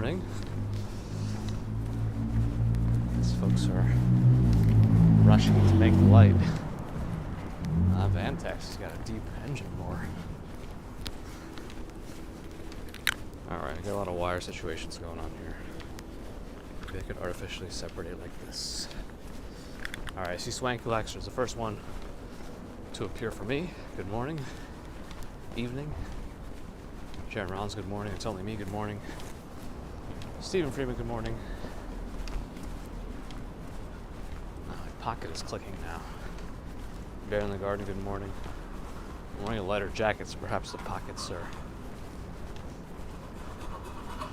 morning. These folks are rushing to make the light. Van Taxi's got a deep engine bore. Alright, I got a lot of wire situations going on here. Maybe I could artificially separate it like this. Alright, I see Swanky Laxter's the first one to appear for me. Good morning. Evening. Sharon Rollins, good morning. It's only me, good morning. Stephen Freeman, good morning. Oh, my pocket is clicking now. Bear in the Garden, good morning. I'm wearing a lighter jacket, so perhaps the pockets are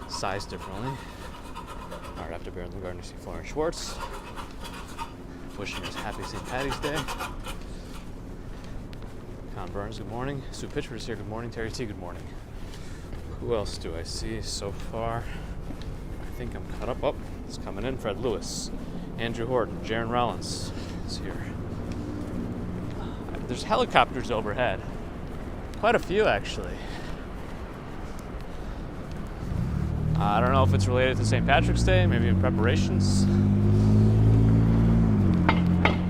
sized differently. Alright, after Bear in the Garden, you see Florence Schwartz. Wishing us happy St. Patty's Day. Con Burns, good morning. Sue Pitchford is here, good morning. Terry T, good morning. Who else do I see so far? I think I'm caught up. Oh, it's coming in. Fred Lewis. Andrew Horton. Jaron Rollins is here. There's helicopters overhead. Quite a few, actually. I don't know if it's related to St. Patrick's Day, maybe in preparations.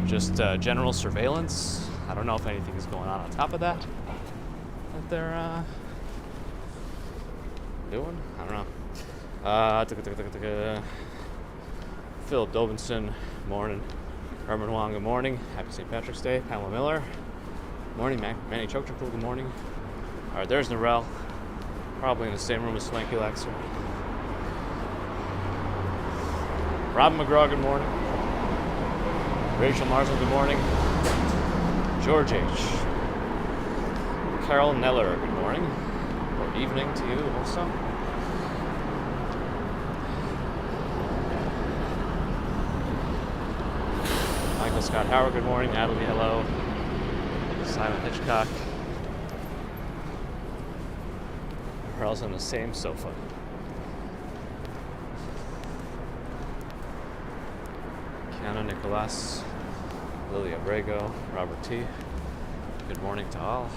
Just general surveillance. I don't know if anything is going on top of that they're doing. I don't know. Philip Dobinson, morning. Herman Wong, good morning. Happy St. Patrick's Day. Pamela Miller, morning. Manny Chokchapul, good morning. All right, there's Narelle, probably in the same room as Swanky Laxter. Robin McGraw, good morning. Rachel Marsden, good morning. George H. Carol Neller, good morning. Or evening to you also. Michael Scott Howard, good morning. Natalie, hello. Simon Hitchcock. We're also on the same sofa. Kiana Nicolas, Lily Abrego, Robert T. Good morning to all.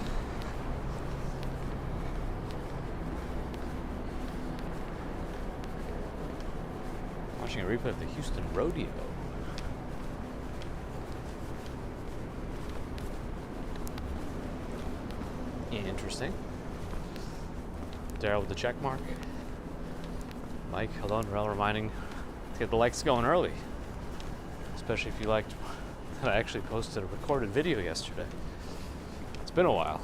Watching a replay of the Houston Rodeo. Interesting. Daryl with the check mark. Mike, hello, Narelle reminding to get the likes going early. Especially if you liked that I actually posted a recorded video yesterday. It's been a while.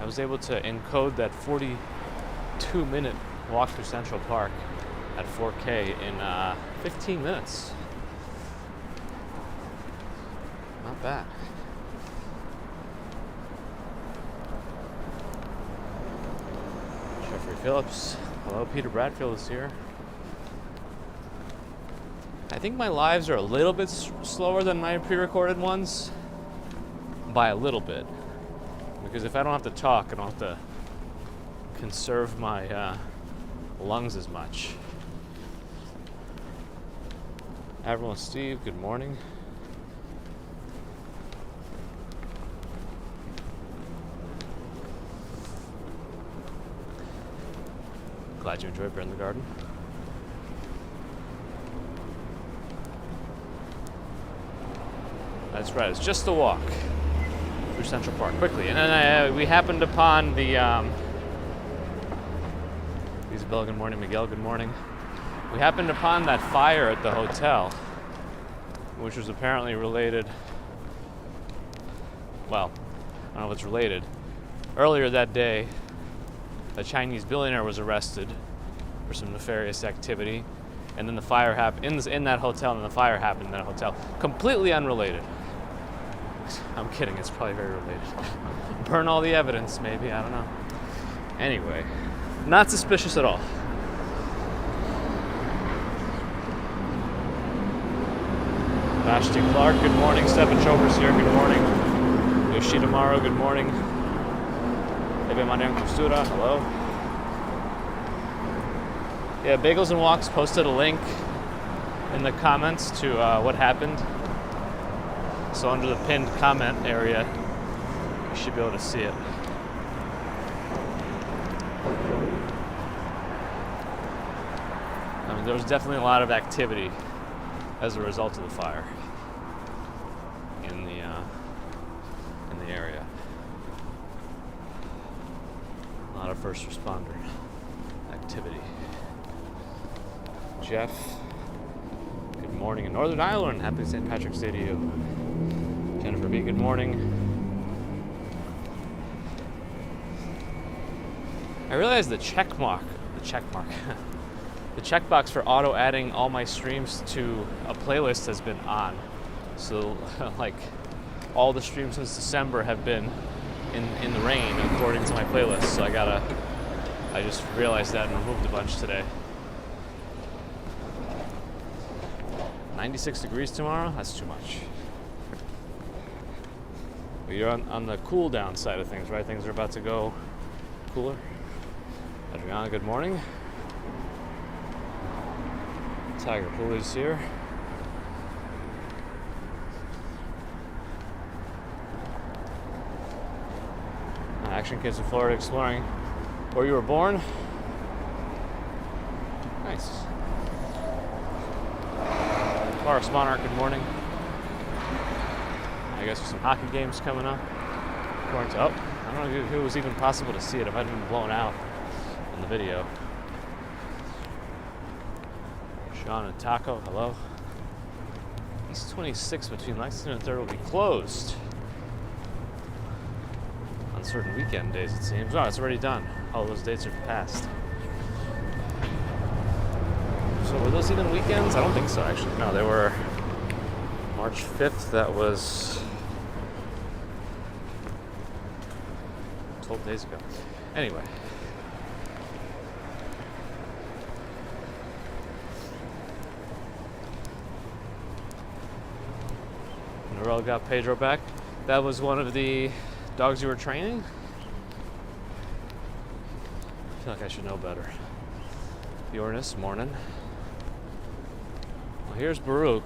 I was able to encode that 42-minute walk through Central Park at 4K in 15 minutes. Not bad. Jeffrey Phillips. Hello, Peter Bradfield is here. I think my lives are a little bit slower than my pre-recorded ones. By a little bit. Because if I don't have to talk, I don't have to conserve my lungs as much. Everyone, Steve, good morning. Glad you enjoyed Bear in the Garden. That's right, it's just a walk through Central Park quickly. And then we happened upon the, Isabel, good morning. Miguel, good morning. We happened upon that fire at the hotel, which was apparently related, well, I don't know if it's related. Earlier that day, a Chinese billionaire was arrested for some nefarious activity, and then the fire happened in that hotel, and the fire happened in that hotel. Completely unrelated. I'm kidding, it's probably very related. Burn all the evidence, maybe, I don't know. Anyway, not suspicious at all. Vashti Clark, good morning. Stephen Chover's here, good morning. Yoshida Maro, good morning. Ebe Marian Kustura, hello. Yeah, Bagels and Walks posted a link in the comments to what happened. So under the pinned comment area, you should be able to see it. I mean, there was definitely a lot of activity as a result of the fire in the area. A lot of first responder activity. Jeff, good morning in Northern Ireland. Happy St. Patrick's Day to you. Jennifer B, good morning. I realized the checkbox for auto adding all my streams to a playlist has been on. So like all the streams since December have been in the rain according to my playlist. So I just realized that and removed a bunch today. 96 degrees tomorrow? That's too much. But you're on the cool down side of things, right? Things are about to go cooler. Adriana, good morning. Tiger Pooley's here. Action Kids in Florida exploring where you were born. Nice. Forest Monarch, good morning. I guess there's some hockey games coming up. According to, I don't know if it was even possible to see it. It might have been blown out in the video. Sean and Taco, hello. East 26 between Lexington and 3rd will be closed on certain weekend days, it seems. Oh, it's already done. All those dates are passed. So were those even weekends? I don't think so, actually. No, they were March 5th. That was 12 days ago. Anyway. Norel got Pedro back. That was one of the dogs you were training? I feel like I should know better. Bjornis, morning. Well, here's Baruch.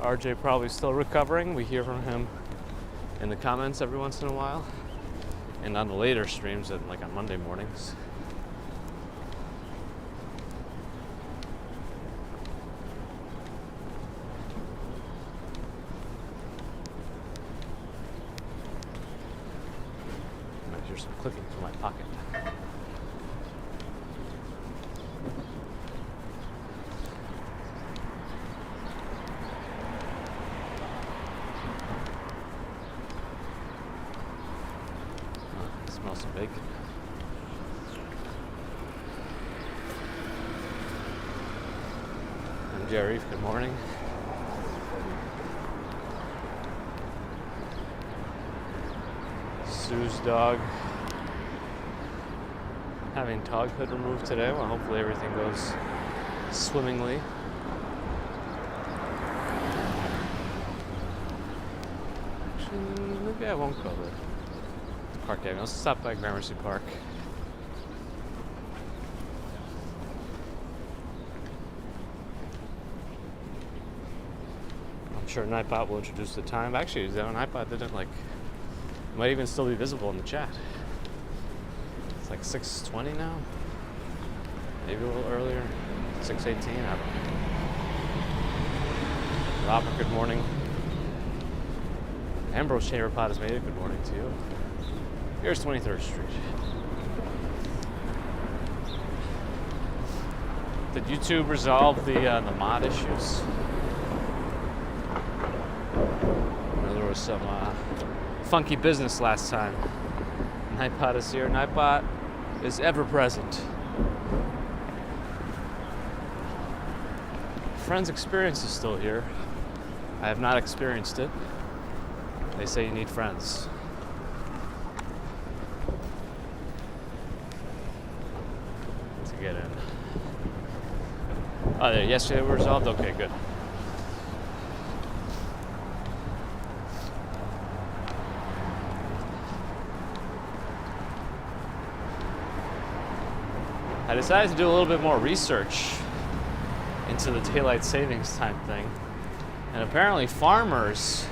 RJ probably still recovering. We hear from him in the comments every once in a while. And on the later streams, like on Monday mornings. Here's some clicking from my pocket. Smells some bacon. I'm Jerry. Good morning. Sue's dog having dog hood removed today. Well, hopefully everything goes swimmingly. Actually, maybe I won't go there. Park Avenue. Let's stop by Gramercy Park. I'm sure Nightbot will introduce the time. Actually, Nightbot didn't might even still be visible in the chat. It's like 6:20 now. Maybe a little earlier. 6:18. I don't know. Robert, good morning. Ambrose Chamberpot has made it. Good morning to you. Here's 23rd Street. Did YouTube resolve the mod issues? There was some funky business last time. Nightbot is here. Nightbot is ever present. Friends Experience is still here. I have not experienced it. They say you need friends. To get in. Oh, yesterday we resolved? Okay, good. I decided to do a little bit more research into the daylight savings time thing. And apparently farmers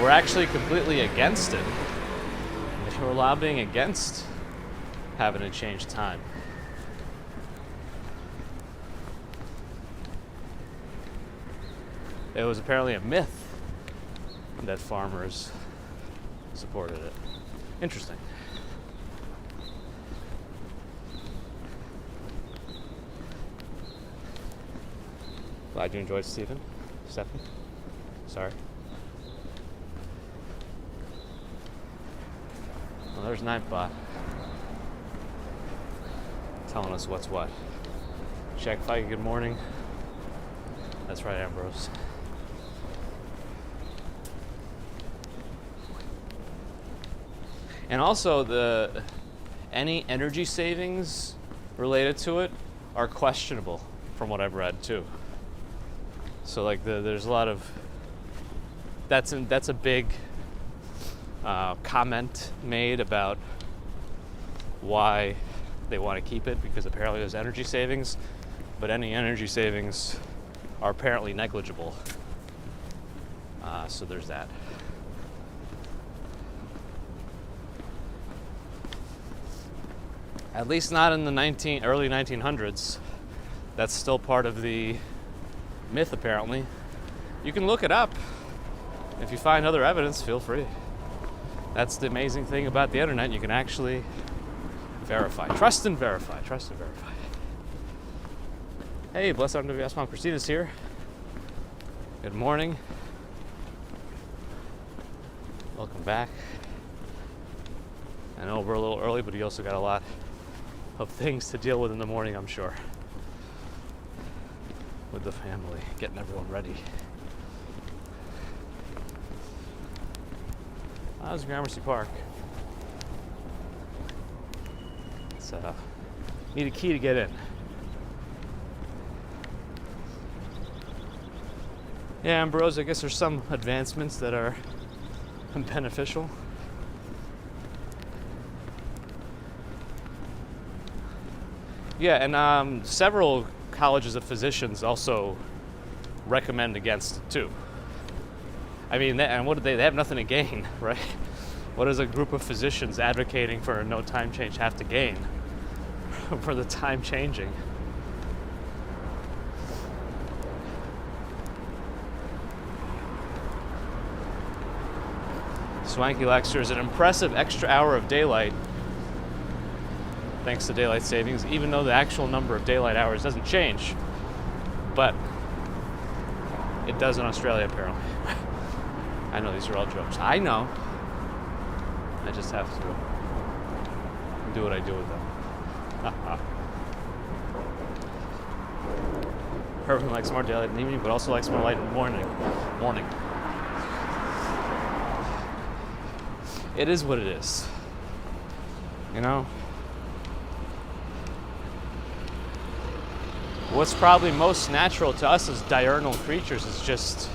were actually completely against it. They were lobbying against having to change time. it was apparently a myth that farmers supported it. Interesting. Glad you enjoyed, Stephen. Sorry. Well, there's Nightbot telling us what's what. Jack Feige, good morning. That's right, Ambrose. And also, any energy savings related to it are questionable, from what I've read too. So like there's a lot of that's a big comment made about why they want to keep it, because apparently there's energy savings, but any energy savings are apparently negligible. So there's that. At least not in the early 1900s. That's still part of the myth, apparently. You can look it up. If you find other evidence, feel free. That's the amazing thing about the internet. You can actually verify. Trust and verify. Trust and verify. Hey, blessed MWS Mom Christina's here. Good morning. Welcome back. I know we're a little early, but you also got a lot of things to deal with in the morning, I'm sure. With the family, getting everyone ready. That was Gramercy Park. So, need a key to get in. Yeah, Ambrose, I guess there's some advancements that are beneficial. Yeah, and several colleges of physicians also recommend against it too. I mean, and what do they have nothing to gain, right? What does a group of physicians advocating for a no time change have to gain for the time changing? Swanky Lexter is an impressive extra hour of daylight thanks to daylight savings, even though the actual number of daylight hours doesn't change. But it does in Australia, apparently. I know these are all jokes. I know. I just have to do what I do with them. Herman likes more daylight in the evening, but also likes more light in the morning. It is what it is. You know? What's probably most natural to us as diurnal creatures is just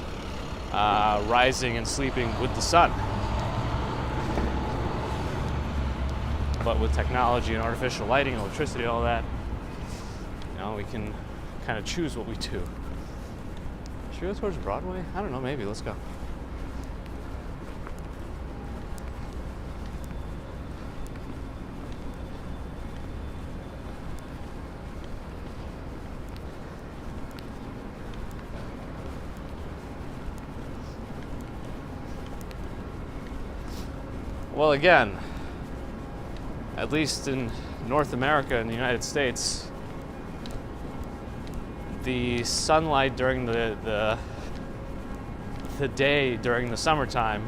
rising and sleeping with the sun. But with technology and artificial lighting, electricity, all that, you know, we can kind of choose what we do. Should we go towards Broadway? I don't know, maybe. Let's go. Well, again, at least in North America and the United States, the sunlight during the day during the summertime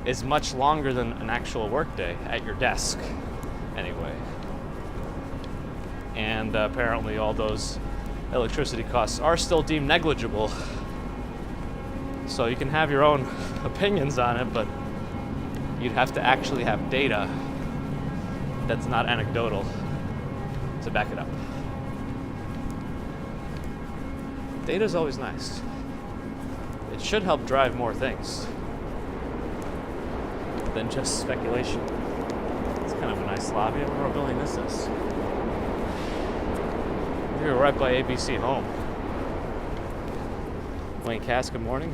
is much longer than an actual workday at your desk, anyway. And apparently all those electricity costs are still deemed negligible. So you can have your own opinions on it, but you'd have to actually have data that's not anecdotal to back it up. Data is always nice. It should help drive more things than just speculation. It's kind of a nice lobby. I wonder what building this is. We're right by ABC Home. Wayne Cass, good morning.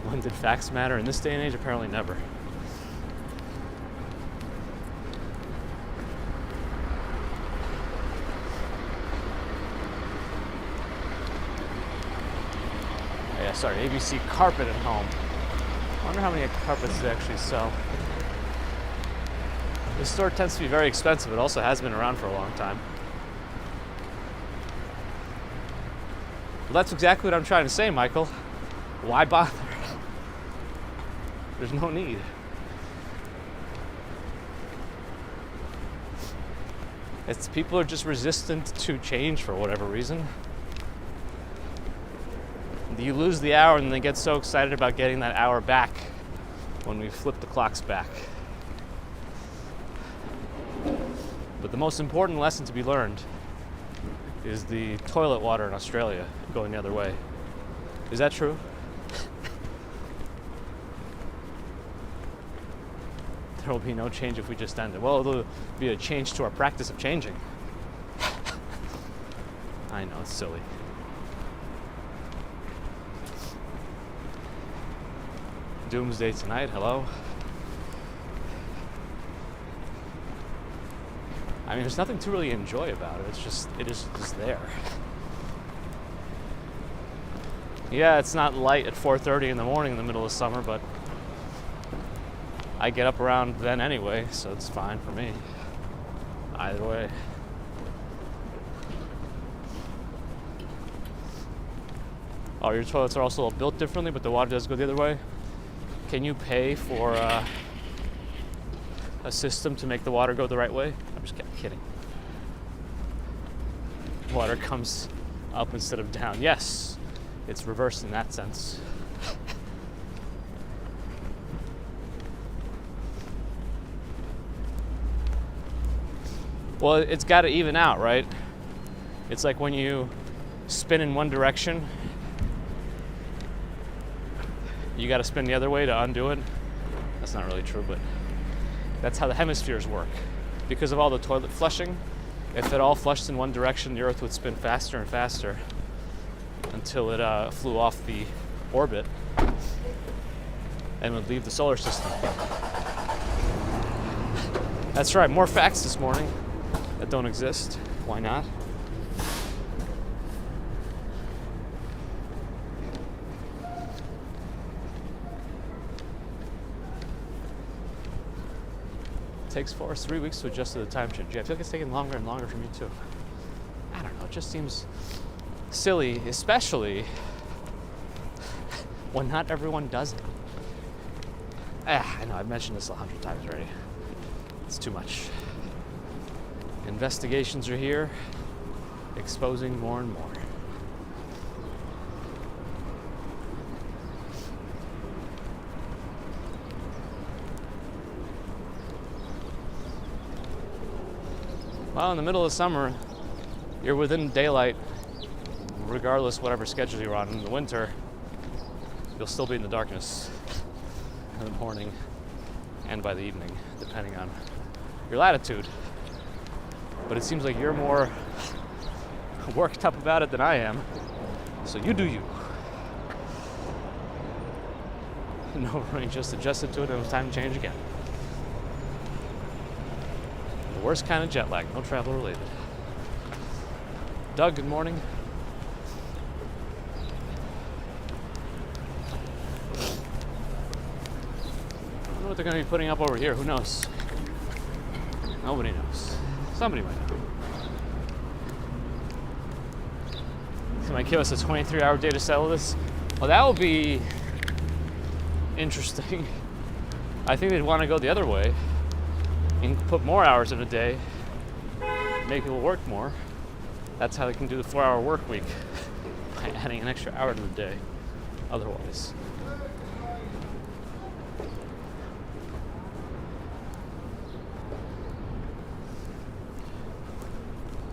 When did facts matter in this day and age? Apparently never. ABC Carpet at Home. I wonder how many carpets they actually sell. This store tends to be very expensive. It also has been around for a long time. Well, that's exactly what I'm trying to say, Michael. Why bother? There's no need. It's people are just resistant to change for whatever reason. You lose the hour and they get so excited about getting that hour back when we flip the clocks back. But the most important lesson to be learned is the toilet water in Australia going the other way. Is that true? There will be no change if we just end it. Well, it'll be a change to our practice of changing. I know, it's silly. Doomsday tonight, hello? I mean, there's nothing to really enjoy about it. It is just there. Yeah, it's not light at 4:30 in the morning in the middle of summer, but I get up around then anyway, so it's fine for me. Either way. Oh, your toilets are also built differently, but the water does go the other way? Can you pay for a system to make the water go the right way? I'm just kidding. Water comes up instead of down. Yes, it's reversed in that sense. Well, it's got to even out, right? It's like when you spin in one direction, you got to spin the other way to undo it. That's not really true, but that's how the hemispheres work. Because of all the toilet flushing, if it all flushed in one direction, the Earth would spin faster and faster until it flew off the orbit and would leave the solar system. That's right, more facts this morning that don't exist. Why not? Takes 3 weeks to adjust to the time change. Yeah, I feel like it's taking longer and longer for me too. I don't know, it just seems silly, especially when not everyone does it. I know, I've mentioned this 100 times already. It's too much. Investigations are here, exposing more and more. Well, in the middle of summer, you're within daylight, regardless whatever schedule you're on. In the winter, you'll still be in the darkness in the morning and by the evening, depending on your latitude. But it seems like you're more worked up about it than I am, so you do you. No, you just adjusted to it and it was time to change again. Worst kind of jet lag, no travel related. Doug, good morning. I wonder what they're going to be putting up over here. Who knows? Nobody knows. Somebody might know. So might give us a 23-hour day to settle this. Well, that will be interesting. I think they'd want to go the other way. You can put more hours in a day, make people work more. That's how they can do the 4-hour work week, by adding an extra hour to the day otherwise.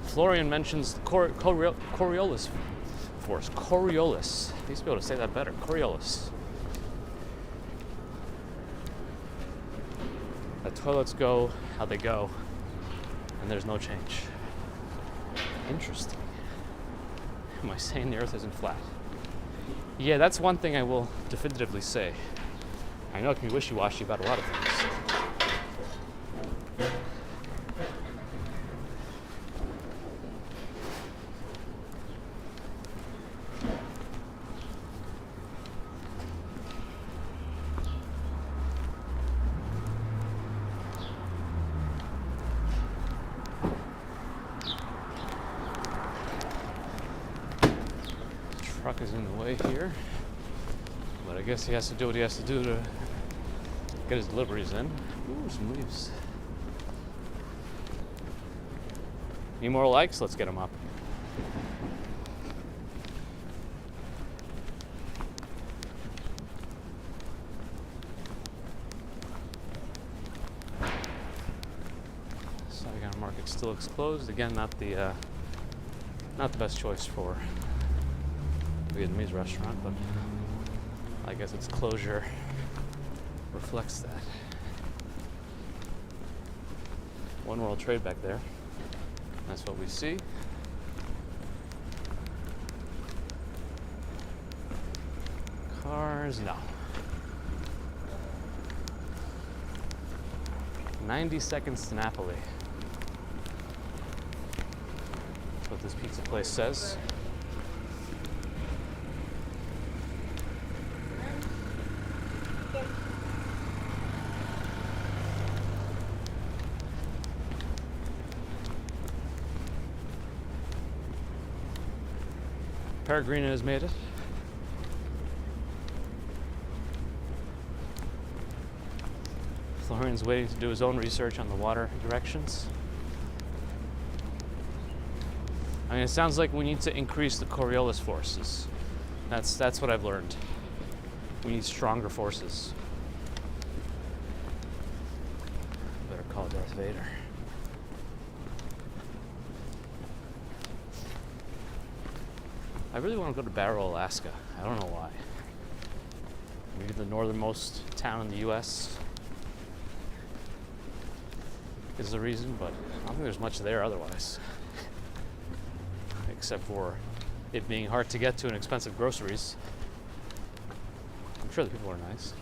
Florian mentions the Coriolis force. Coriolis. I used to be able to say that better. Coriolis. The toilets go how they go, and there's no change. Interesting. Am I saying the Earth isn't flat? Yeah, that's one thing I will definitively say. I know it can be wishy-washy about a lot of things. Truck is in the way here, but I guess he has to do what he has to do to get his deliveries in. Ooh, some leaves. Need more likes? Let's get them up. Saigon Market still looks closed. Again, not the best choice for a Vietnamese restaurant, but I guess its closure reflects that. One World Trade back there. That's what we see. Cars, no. 90 seconds to Napoli. That's what this pizza place says. Peregrina has made it. Florian's waiting to do his own research on the water directions. I mean, it sounds like we need to increase the Coriolis forces. That's what I've learned. We need stronger forces. Better call Darth Vader. I really want to go to Barrow, Alaska. I don't know why. Maybe the northernmost town in the U.S. is the reason, but I don't think there's much there otherwise. Except for it being hard to get to and expensive groceries. I'm sure the people are nice.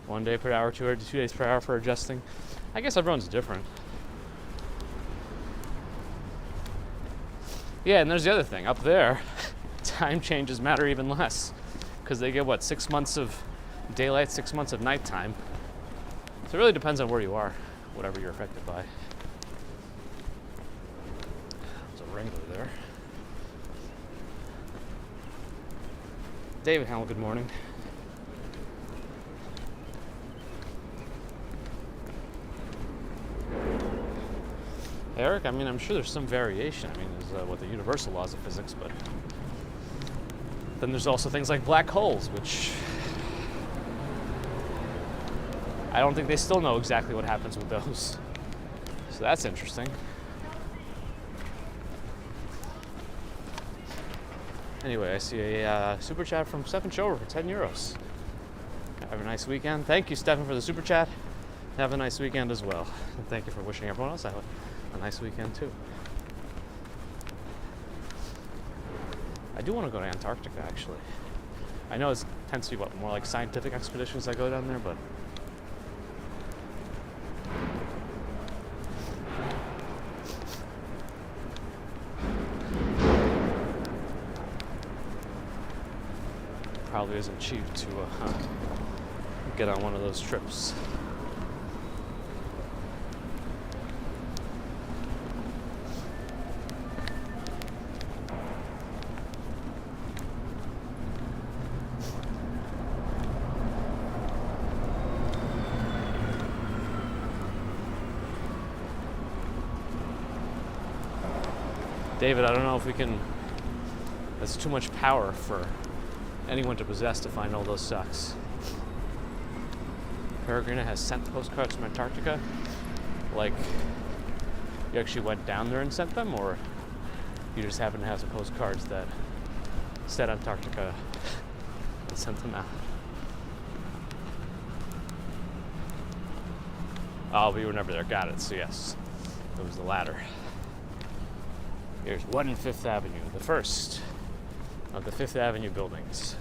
One day per hour, 2 days per hour for adjusting. I guess everyone's different. Yeah, and there's the other thing. Up there, time changes matter even less. Because they get, 6 months of daylight, 6 months of nighttime. So it really depends on where you are, whatever you're affected by. There's a Wrangler there. David Howell, good morning. Eric, I mean, I'm sure there's some variation. I mean, there's what the universal laws of physics, but then there's also things like black holes, which I don't think they still know exactly what happens with those. So that's interesting. Anyway, I see a super chat from Stefan Schover for 10 euros. Have a nice weekend. Thank you, Stefan, for the super chat. Have a nice weekend as well. And thank you for wishing everyone else a nice weekend too. I do want to go to Antarctica, actually. I know it tends to be more like scientific expeditions that go down there, but probably isn't cheap to get on one of those trips. David, I don't know if we can. That's too much power for anyone to possess to find all those sucks. Peregrina has sent postcards from Antarctica. Like, you actually went down there and sent them, or you just happen to have some postcards that said Antarctica and sent them out? Oh, we were never there. Got it. So yes, it was the latter. Here's 1 Fifth Avenue, the first of the Fifth Avenue buildings.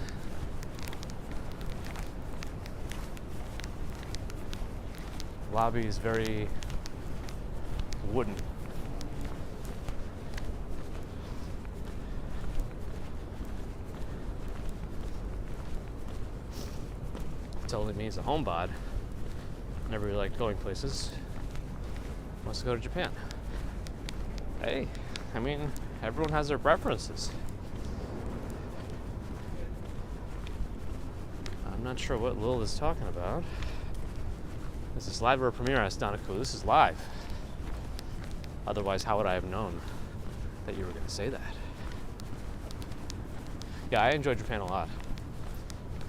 Lobby is very wooden. Telling me he's a homebod. Never really liked going places. Wants to go to Japan. Hey, I mean, everyone has their preferences. I'm not sure what Lil is talking about. This is live or premiere, asked Donaku. This is live. Otherwise, how would I have known that you were going to say that? Yeah, I enjoyed Japan a lot.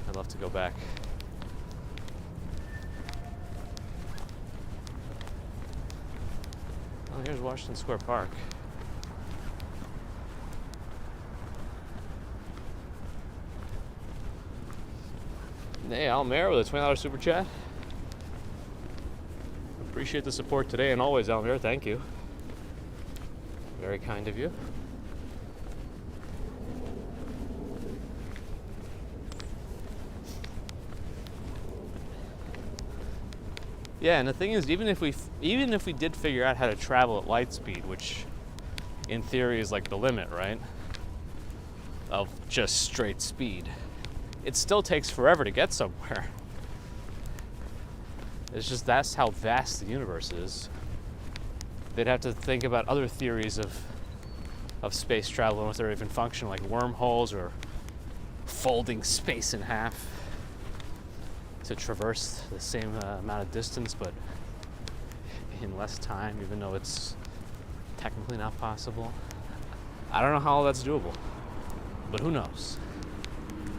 I'd love to go back. Oh, here's Washington Square Park. Hey, Almir with a $20 super chat. Appreciate the support today and always, Almir. Thank you. Very kind of you. Yeah, and the thing is, even if we did figure out how to travel at light speed, which in theory is like the limit, right? Of just straight speed, it still takes forever to get somewhere. It's just that's how vast the universe is. They'd have to think about other theories of space travel and if they're even functional, like wormholes or folding space in half to traverse the same amount of distance, but in less time, even though it's technically not possible. I don't know how all that's doable, but who knows?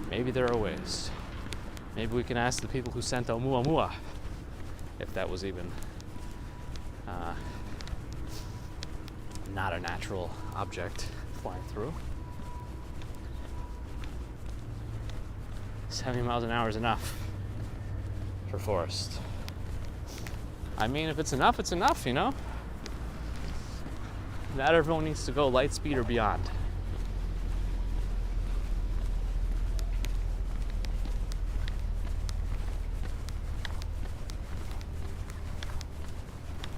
Maybe there are ways. Maybe we can ask the people who sent Oumuamua if that was even not a natural object flying through. 70 miles an hour is enough for forest. I mean, if it's enough, it's enough, you know? Not everyone needs to go light speed or beyond.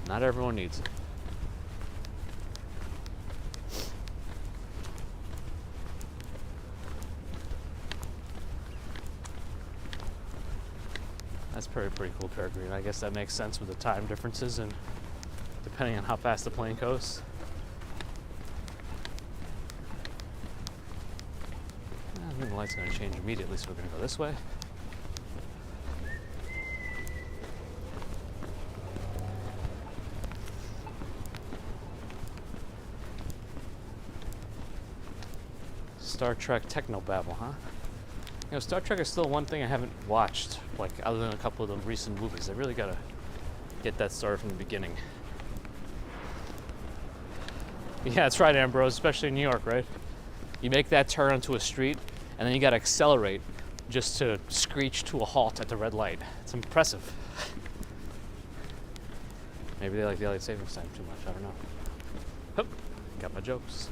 Not everyone needs it. That's pretty cool, Peregrine. I guess that makes sense with the time differences and depending on how fast the plane goes. I think the light's going to change immediately, so we're going to go this way. Star Trek technobabble, huh? You know, Star Trek is still one thing I haven't watched, like, other than a couple of the recent movies. I really gotta get that started from the beginning. Yeah, that's right, Ambrose, especially in New York, right? You make that turn onto a street, and then you gotta accelerate just to screech to a halt at the red light. It's impressive. Maybe they like the daylight savings time too much, I don't know. Hup, got my jokes.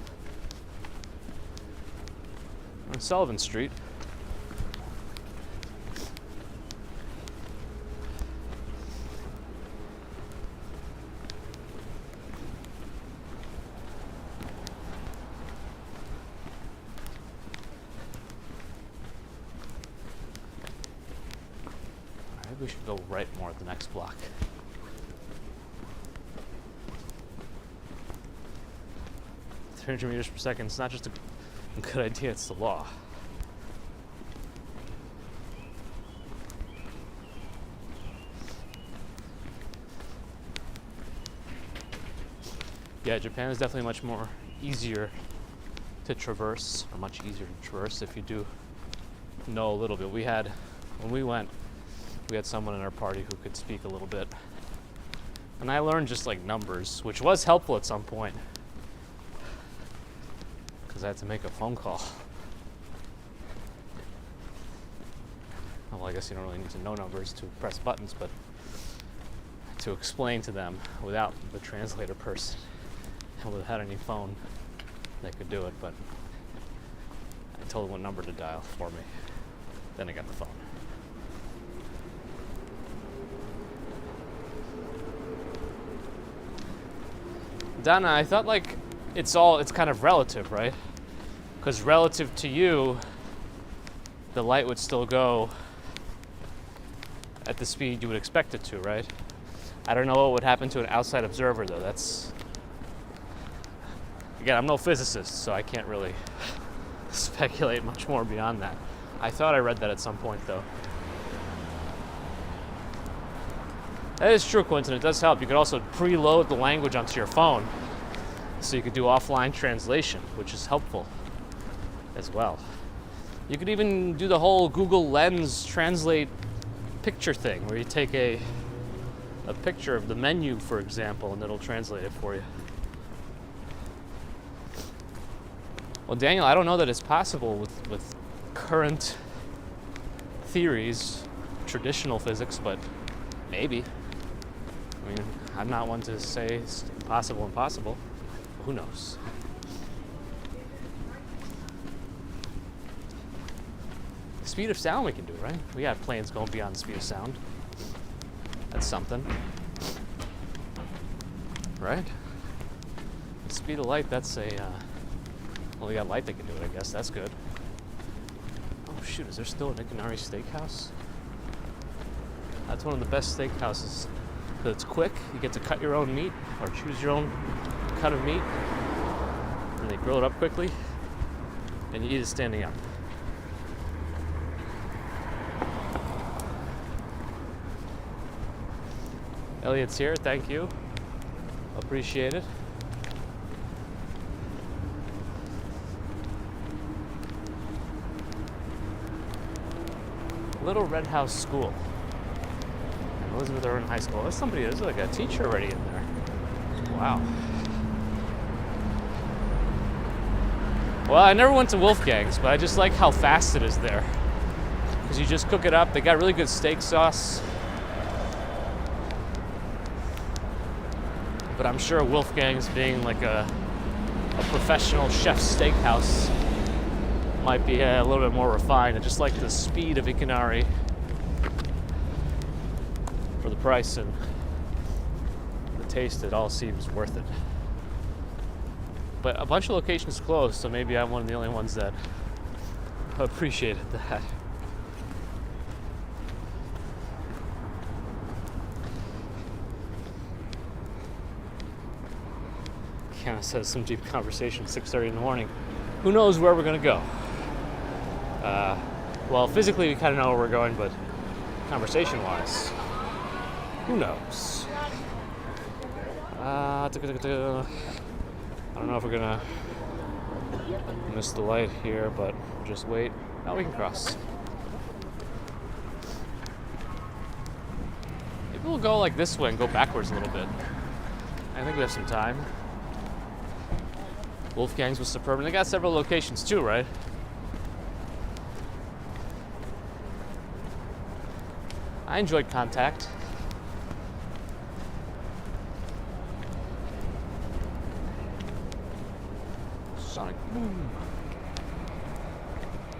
On Sullivan Street. We should go right more at the next block. – 300 meters per second. It's not just a good idea, it's the law. Yeah, Japan is definitely much more easier to traverse, or much easier to traverse if you do know a little bit. When we went, we had someone in our party who could speak a little bit. And I learned just like numbers, which was helpful at some point. Because I had to make a phone call. Well, I guess you don't really need to know numbers to press buttons, but to explain to them without the translator person and without any phone, they could do it, but I told them what number to dial for me. Then I got the phone. Dana, I thought like it's kind of relative, right? Because relative to you, the light would still go at the speed you would expect it to, right? I don't know what would happen to an outside observer though. Again, I'm no physicist, so I can't really speculate much more beyond that. I thought I read that at some point, though. That is true, Quentin. It does help. You could also preload the language onto your phone, so you could do offline translation, which is helpful as well. You could even do the whole Google Lens translate picture thing, where you take a picture of the menu, for example, and it'll translate it for you. Well, Daniel, I don't know that it's possible with current theories, traditional physics, but maybe. I mean, I'm not one to say it's impossible. Who knows? Speed of sound we can do, right? We got planes going beyond the speed of sound. That's something. Right? The speed of light, that's a... well, we got light that can do it, I guess. That's good. Oh, shoot. Is there still an Ikanari Steakhouse? That's one of the best steakhouses. It's quick. You get to cut your own meat or choose your own cut of meat. And they grill it up quickly. And you eat it standing up. Elliot's here. Thank you. Appreciate it. Little Red House School. Elizabeth Irwin High School. There's like a teacher already in there. Wow. Well, I never went to Wolfgang's, but I just like how fast it is there. Because you just cook it up. They got really good steak sauce. But I'm sure Wolfgang's, being like a professional chef steakhouse, might be a little bit more refined. I just like the speed of Ikanari for the price and the taste. It all seems worth it. But a bunch of locations closed, so maybe I'm one of the only ones that appreciated that. Kiana says some deep conversation, 6:30 in the morning. Who knows where we're gonna go? Well, physically we kind of know where we're going, but conversation-wise, who knows? I don't know if we're gonna miss the light here, but just wait. Now we can cross. Maybe we'll go like this way and go backwards a little bit. I think we have some time. Wolfgang's was Suburban. They got several locations too, right? I enjoyed Contact. Sonic Boom.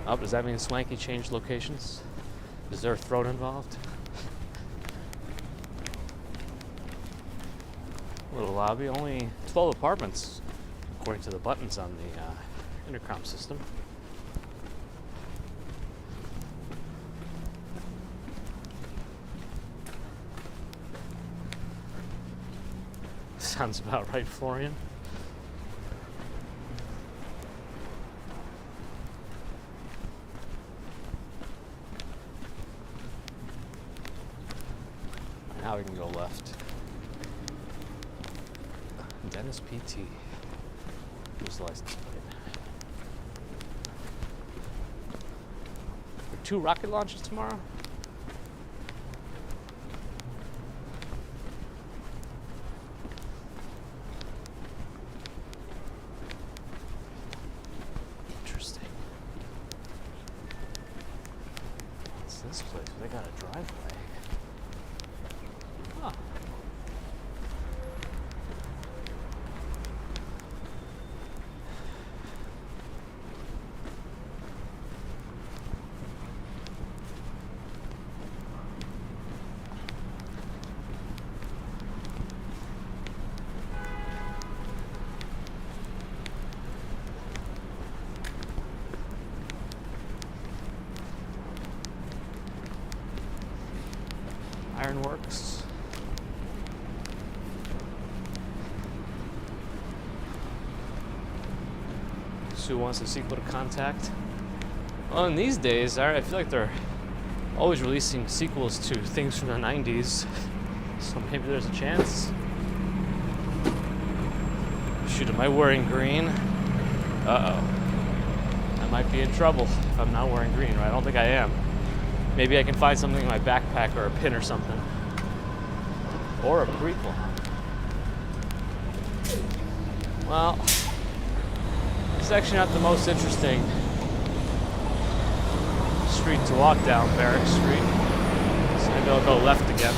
Oh, does that mean Swanky changed locations? Is there a throat involved? Little lobby, only 12 apartments, according to the buttons on the intercom system. Sounds about right, Florian. Now we can go left. Dennis PT. Who's the license plate? Are 2 rocket launches tomorrow? Interesting. What's this place? They got a driveway. Huh. Ironworks. who wants a sequel to Contact. Well, in these days, I feel like they're always releasing sequels to things from the 90s, so maybe there's a chance. Shoot, am I wearing green? Uh-oh. I might be in trouble if I'm not wearing green, right? I don't think I am. Maybe I can find something in my backpack or a pin or something. Or a prequel. Well, it's actually not the most interesting street to walk down, Barrack Street. So maybe I'll go left again.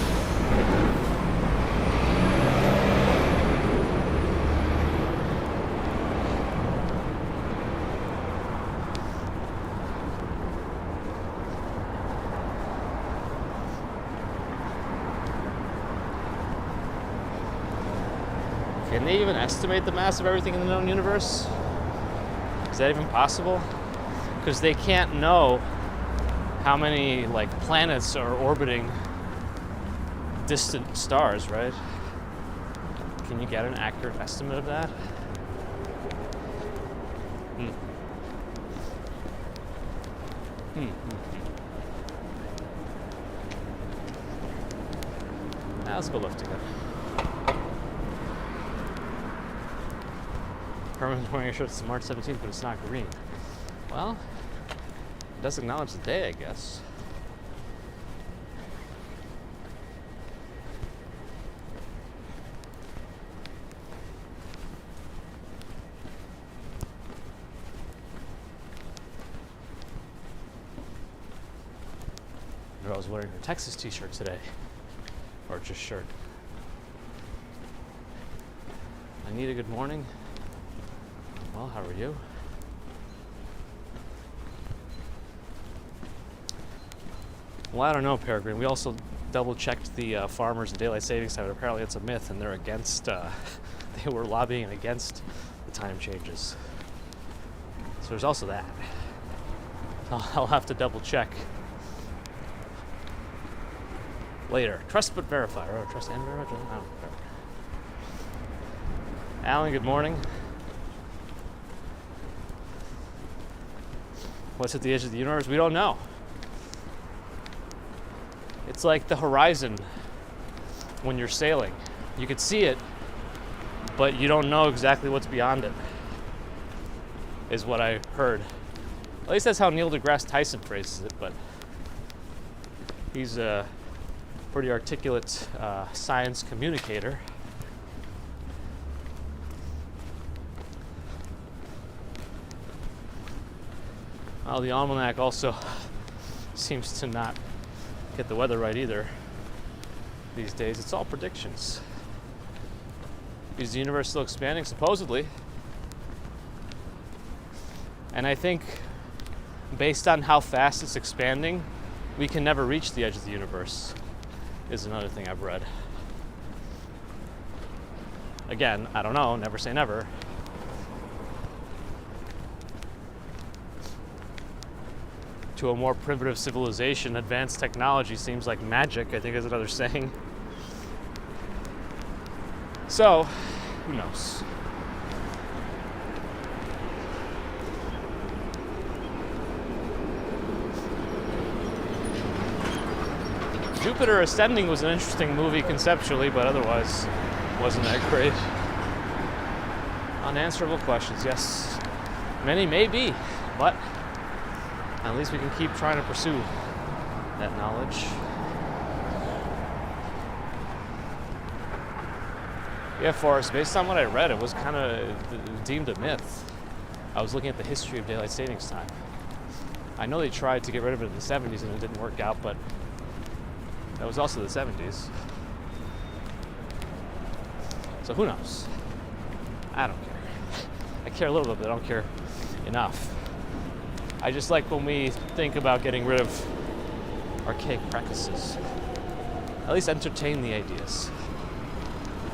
Can they even estimate the mass of everything in the known universe? Is that even possible? Because they can't know how many planets are orbiting distant stars, right? Can you get an accurate estimate of that? Now let's go left again. Herman's wearing a shirt that's March 17th, but it's not green. Well, it does acknowledge the day, I guess. I was wearing her Texas t-shirt today. Or just shirt. Anita, good morning. Well, how are you? Well, I don't know, Peregrine. We also double-checked the farmers and daylight savings time, and apparently it's a myth, and they're against, they were lobbying against the time changes. So there's also that. I'll have to double-check later. Trust but verify. Or trust and verify? I don't know. Alan, good morning. What's at the edge of the universe? We don't know. It's like the horizon when you're sailing. You can see it, but you don't know exactly what's beyond it, is what I heard. At least that's how Neil deGrasse Tyson phrases it, but he's a pretty articulate science communicator. Well, the almanac also seems to not get the weather right either these days. It's all predictions. Is the universe still expanding? Supposedly. And I think based on how fast it's expanding, we can never reach the edge of the universe, is another thing I've read. Again, I don't know, never say never. To a more primitive civilization, advanced technology seems like magic, I think is another saying. So, who knows? Jupiter Ascending was an interesting movie conceptually, but otherwise wasn't that great. Unanswerable questions, yes. Many may be, but at least we can keep trying to pursue that knowledge. Yeah, Forrest, based on what I read, it was kind of deemed a myth. I was looking at the history of daylight savings time. I know they tried to get rid of it in the 70s and it didn't work out, but that was also the 70s. So who knows? I don't care. I care a little bit, but I don't care enough. I just like when we think about getting rid of archaic practices. At least entertain the ideas.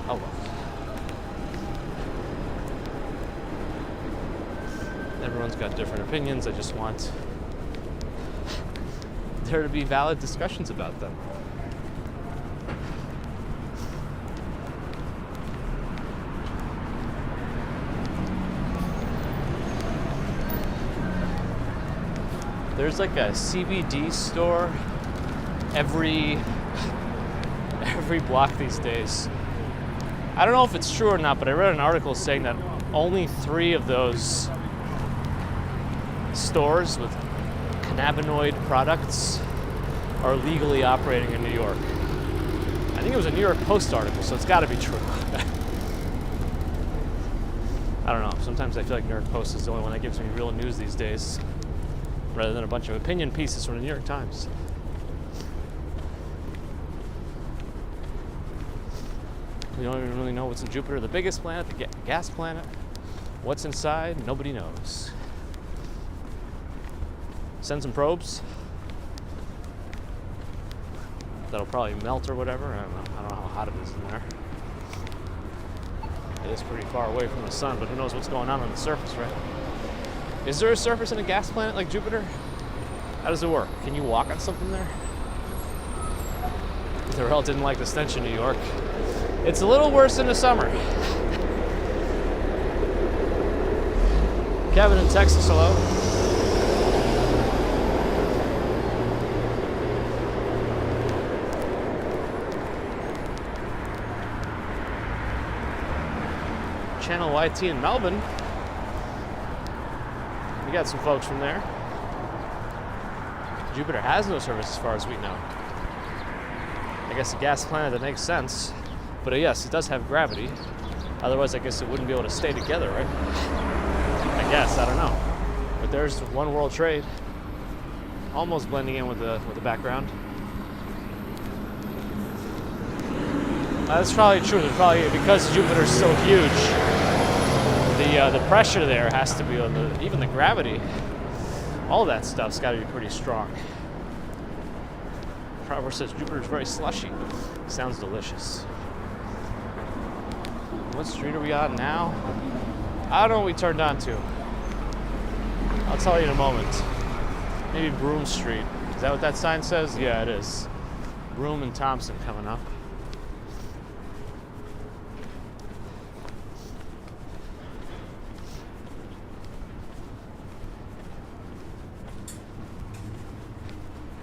Oh well. Everyone's got different opinions. I just want there to be valid discussions about them. There's like a CBD store every block these days. I don't know if it's true or not, but I read an article saying that only 3 of those stores with cannabinoid products are legally operating in New York. I think it was a New York Post article, so it's got to be true. I don't know. Sometimes I feel like New York Post is the only one that gives me real news these days, rather than a bunch of opinion pieces from the New York Times. We don't even really know what's in Jupiter. The biggest planet, the gas planet. What's inside? Nobody knows. Send some probes. That'll probably melt or whatever. I don't know how hot it is in there. It is pretty far away from the sun, but who knows what's going on the surface, right? Is there a surface in a gas planet like Jupiter? How does it work? Can you walk on something there? The world didn't like the stench in New York. It's a little worse in the summer. Kevin in Texas, hello. Channel YT in Melbourne. We got some folks from there. Jupiter has no surface as far as we know. I guess a gas planet, that makes sense. But yes, it does have gravity. Otherwise, I guess it wouldn't be able to stay together, right? I guess, I don't know. But there's One World Trade. Almost blending in with the background. That's probably true. Probably because Jupiter's so huge, the pressure there has to be even the gravity. All that stuff's got to be pretty strong. Proverb says Jupiter's very slushy. Sounds delicious. What street are we on now? I don't know what we turned on to. I'll tell you in a moment. Maybe Broome Street. Is that what that sign says? Yeah, it is. Broome and Thompson coming up.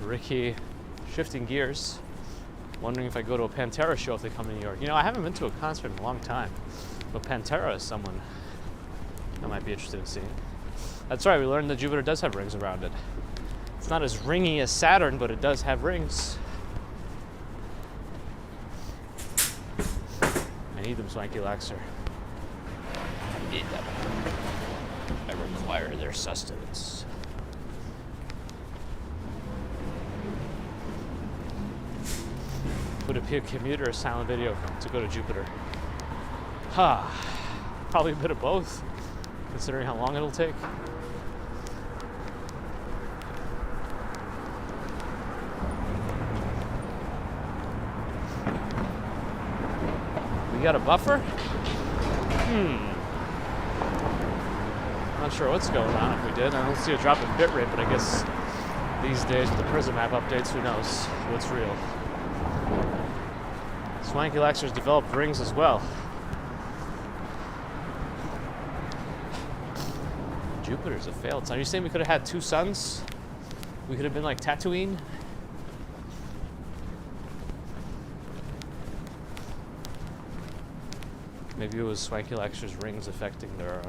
Ricky, shifting gears, wondering if I go to a Pantera show if they come to New York. You know, I haven't been to a concert in a long time, but Pantera is someone I might be interested in seeing. That's right, we learned that Jupiter does have rings around it. It's not as ringy as Saturn, but it does have rings. I need them, Swanky Laxer. I need them. I require their sustenance. Would it be a commute or a silent video to go to Jupiter? Probably a bit of both, considering how long it'll take. We got a buffer? Not sure what's going on if we did. I don't see a drop in bitrate, but I guess these days with the Prism app updates, who knows what's real. Swanky Laxer's developed rings as well. Jupiter's a failed sign. Are you saying we could have had 2 suns? We could have been like Tatooine? Maybe it was Swanky Laxer's rings affecting their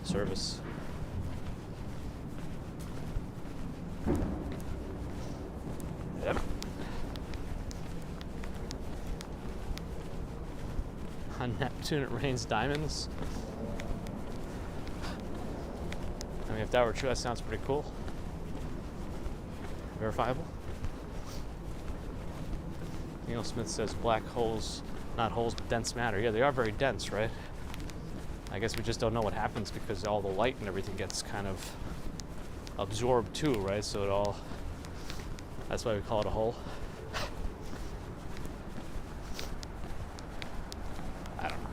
service. Yep. On Neptune, it rains diamonds. I mean, if that were true, that sounds pretty cool. Verifiable. Neil Smith says black holes, not holes, but dense matter. Yeah, they are very dense, right? I guess we just don't know what happens because all the light and everything gets kind of absorbed too, right? So it all, that's why we call it a hole. I don't know.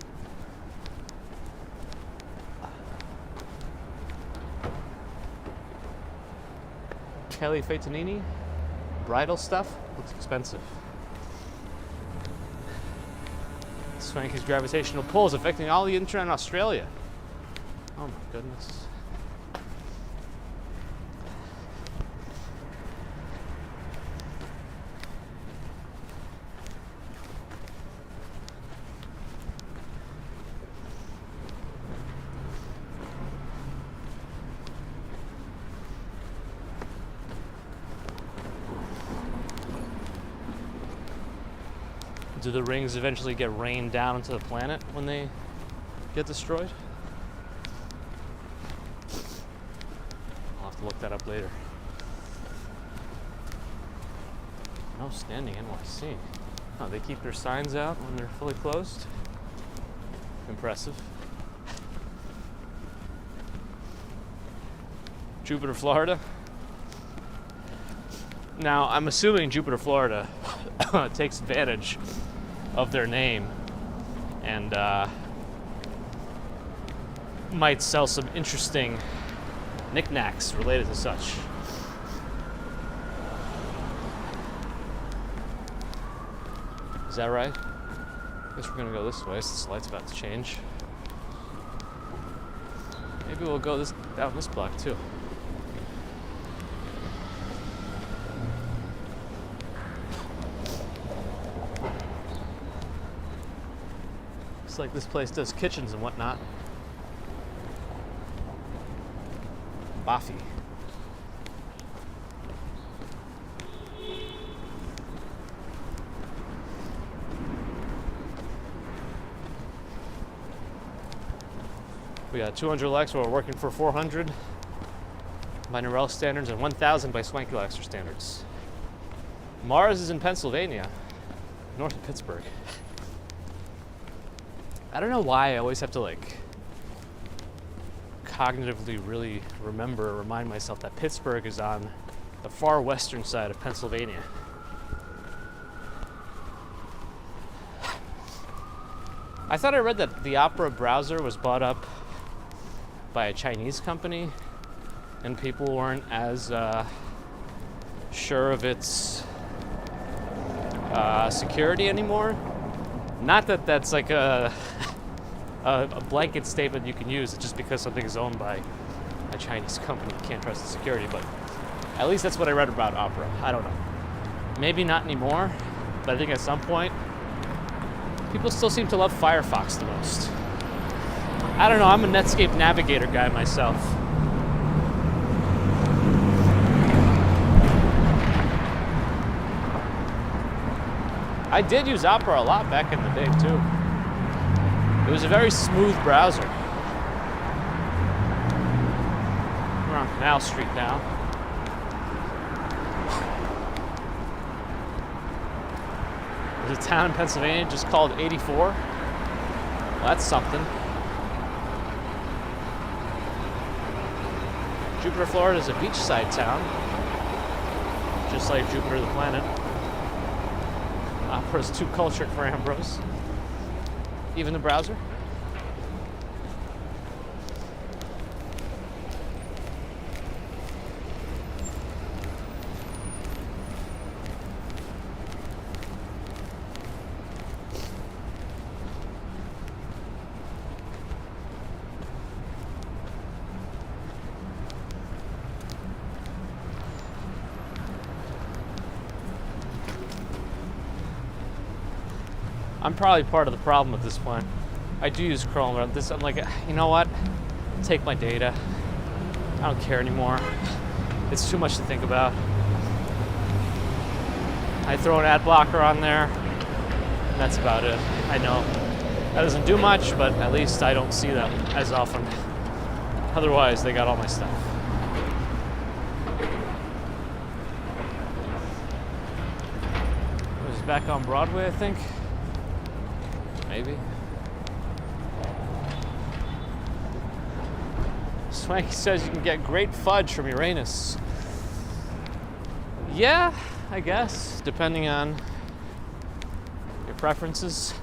Kelly Faitanini, bridal stuff looks expensive. Swanky's gravitational pull is affecting all the internet in Australia. Oh my goodness. do the rings eventually get rained down into the planet when they get destroyed? I'll have to look that up later. No standing NYC. Oh, they keep their signs out when they're fully closed? Impressive. Jupiter, Florida. Now, I'm assuming Jupiter, Florida takes advantage of their name and might sell some interesting knickknacks related to such. Is that right? I guess we're gonna go this way since the light's about to change. Maybe we'll go down this block too. Looks like this place does kitchens and whatnot. Boffy. We got 200 Lex, we're working for 400 by Norel standards and 1,000 by Swanky Lexer standards. Mars is in Pennsylvania, north of Pittsburgh. I don't know why I always have to cognitively really remind myself that Pittsburgh is on the far western side of Pennsylvania. I thought I read that the Opera browser was bought up by a Chinese company and people weren't as sure of its security anymore. Not that that's like a blanket statement you can use just because something is owned by a Chinese company. You can't trust the security, but at least that's what I read about Opera. I don't know. Maybe not anymore, but I think at some point, people still seem to love Firefox the most. I don't know, I'm a Netscape Navigator guy myself. I did use Opera a lot back in the day too. It was a very smooth browser. We're on Canal Street now. There's a town in Pennsylvania just called 84. Well, that's something. Jupiter, Florida is a beachside town, just like Jupiter the planet. Opera's too cultured for Ambrose. Even the browser. I'm probably part of the problem at this point. I do use Chrome, but I'm like, you know what? Take my data. I don't care anymore. It's too much to think about. I throw an ad blocker on there, and that's about it. I know that doesn't do much, but at least I don't see them as often. Otherwise, they got all my stuff. It was back on Broadway, I think. Maybe. Swanky says you can get great fudge from Uranus. Yeah, I guess, depending on your preferences.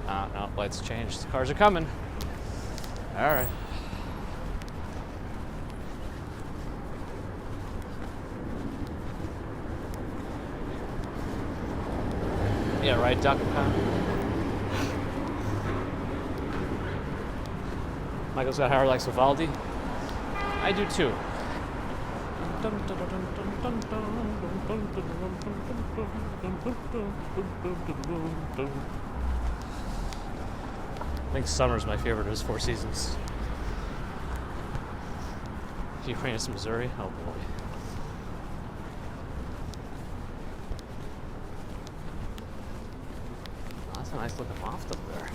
No, lights changed. The cars are coming. All right. Yeah, right, Duck Pound. Michael's got Howard likes Vivaldi. I do too. I think summer's my favorite of his Four Seasons. Uranus, Missouri. Oh boy. up there.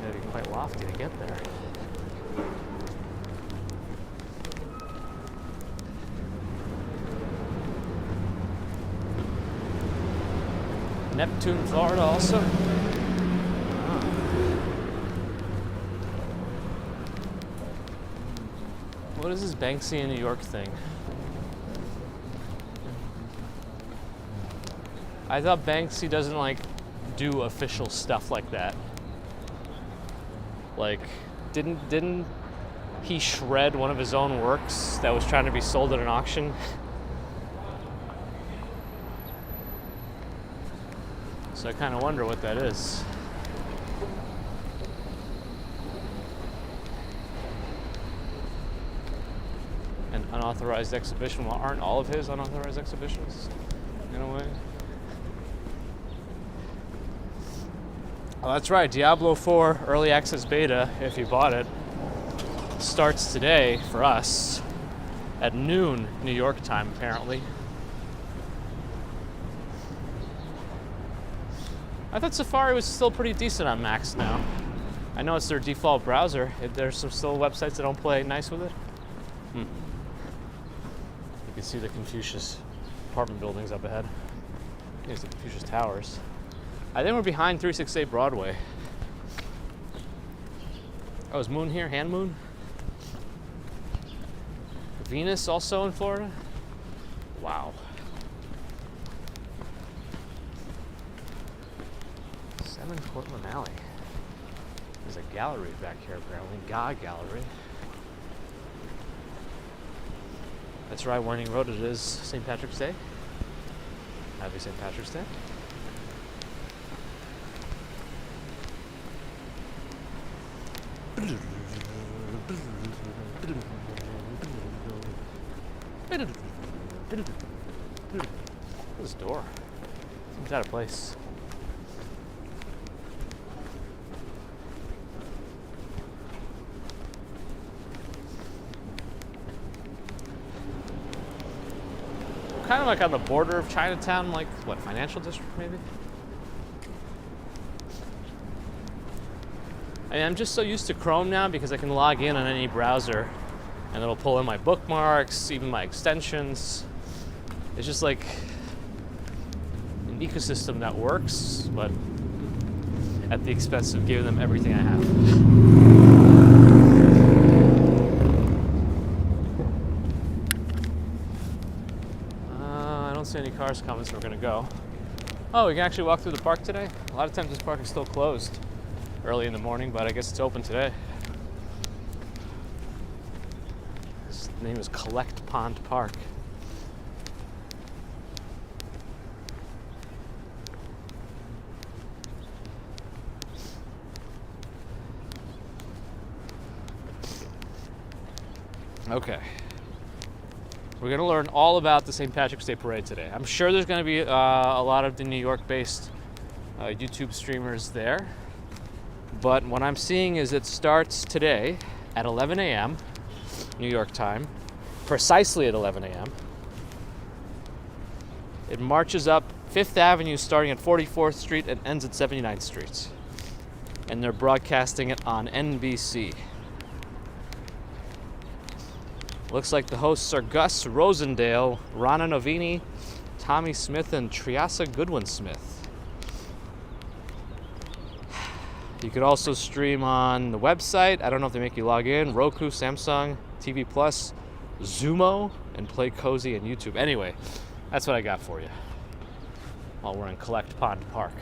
Gotta be quite lofty to get there. Neptune, Florida also. What is this Banksy in New York thing? I thought Banksy doesn't like do official stuff like that. Like, didn't he shred one of his own works that was trying to be sold at an auction? So I kind of wonder what that is. An unauthorized exhibition. Well, aren't all of his unauthorized exhibitions in a way? Oh, that's right. Diablo 4 Early Access Beta, if you bought it, starts today for us at noon New York time, apparently. I thought Safari was still pretty decent on Macs now. I know it's their default browser. There's some still websites that don't play nice with it. You can see the Confucius apartment buildings up ahead. Here's the Confucius Towers. I think we're behind 368 Broadway. Oh, is Moon here? Hand Moon? Venus also in Florida? Wow. 7 Cortlandt Alley. There's a gallery back here apparently. Gallery. That's right, Warning Road. It is St. Patrick's Day. Happy St. Patrick's Day. This door seems out of place. Kind of like on the border of Chinatown, like what, financial district maybe? I mean, I'm just so used to Chrome now because I can log in on any browser and it'll pull in my bookmarks, even my extensions. It's just like an ecosystem that works, but at the expense of giving them everything I have. See any cars coming, so we're gonna go. Oh, we can actually walk through the park today. A lot of times this park is still closed early in the morning, but I guess it's open today. Its name is Collect Pond Park. Okay. We're going to learn all about the St. Patrick's Day Parade today. I'm sure there's going to be a lot of the New York-based YouTube streamers there. But what I'm seeing is it starts today at 11 a.m. New York time, precisely at 11 a.m. It marches up 5th Avenue starting at 44th Street and ends at 79th Street. And they're broadcasting it on NBC. Looks like the hosts are Gus Rosendale, Rana Novini, Tommy Smith, and Triasa Goodwin-Smith. You could also stream on the website. I don't know if they make you log in. Roku, Samsung, TV Plus, Zumo, and Play Cozy and YouTube. Anyway, that's what I got for you while we're in Collect Pond Park.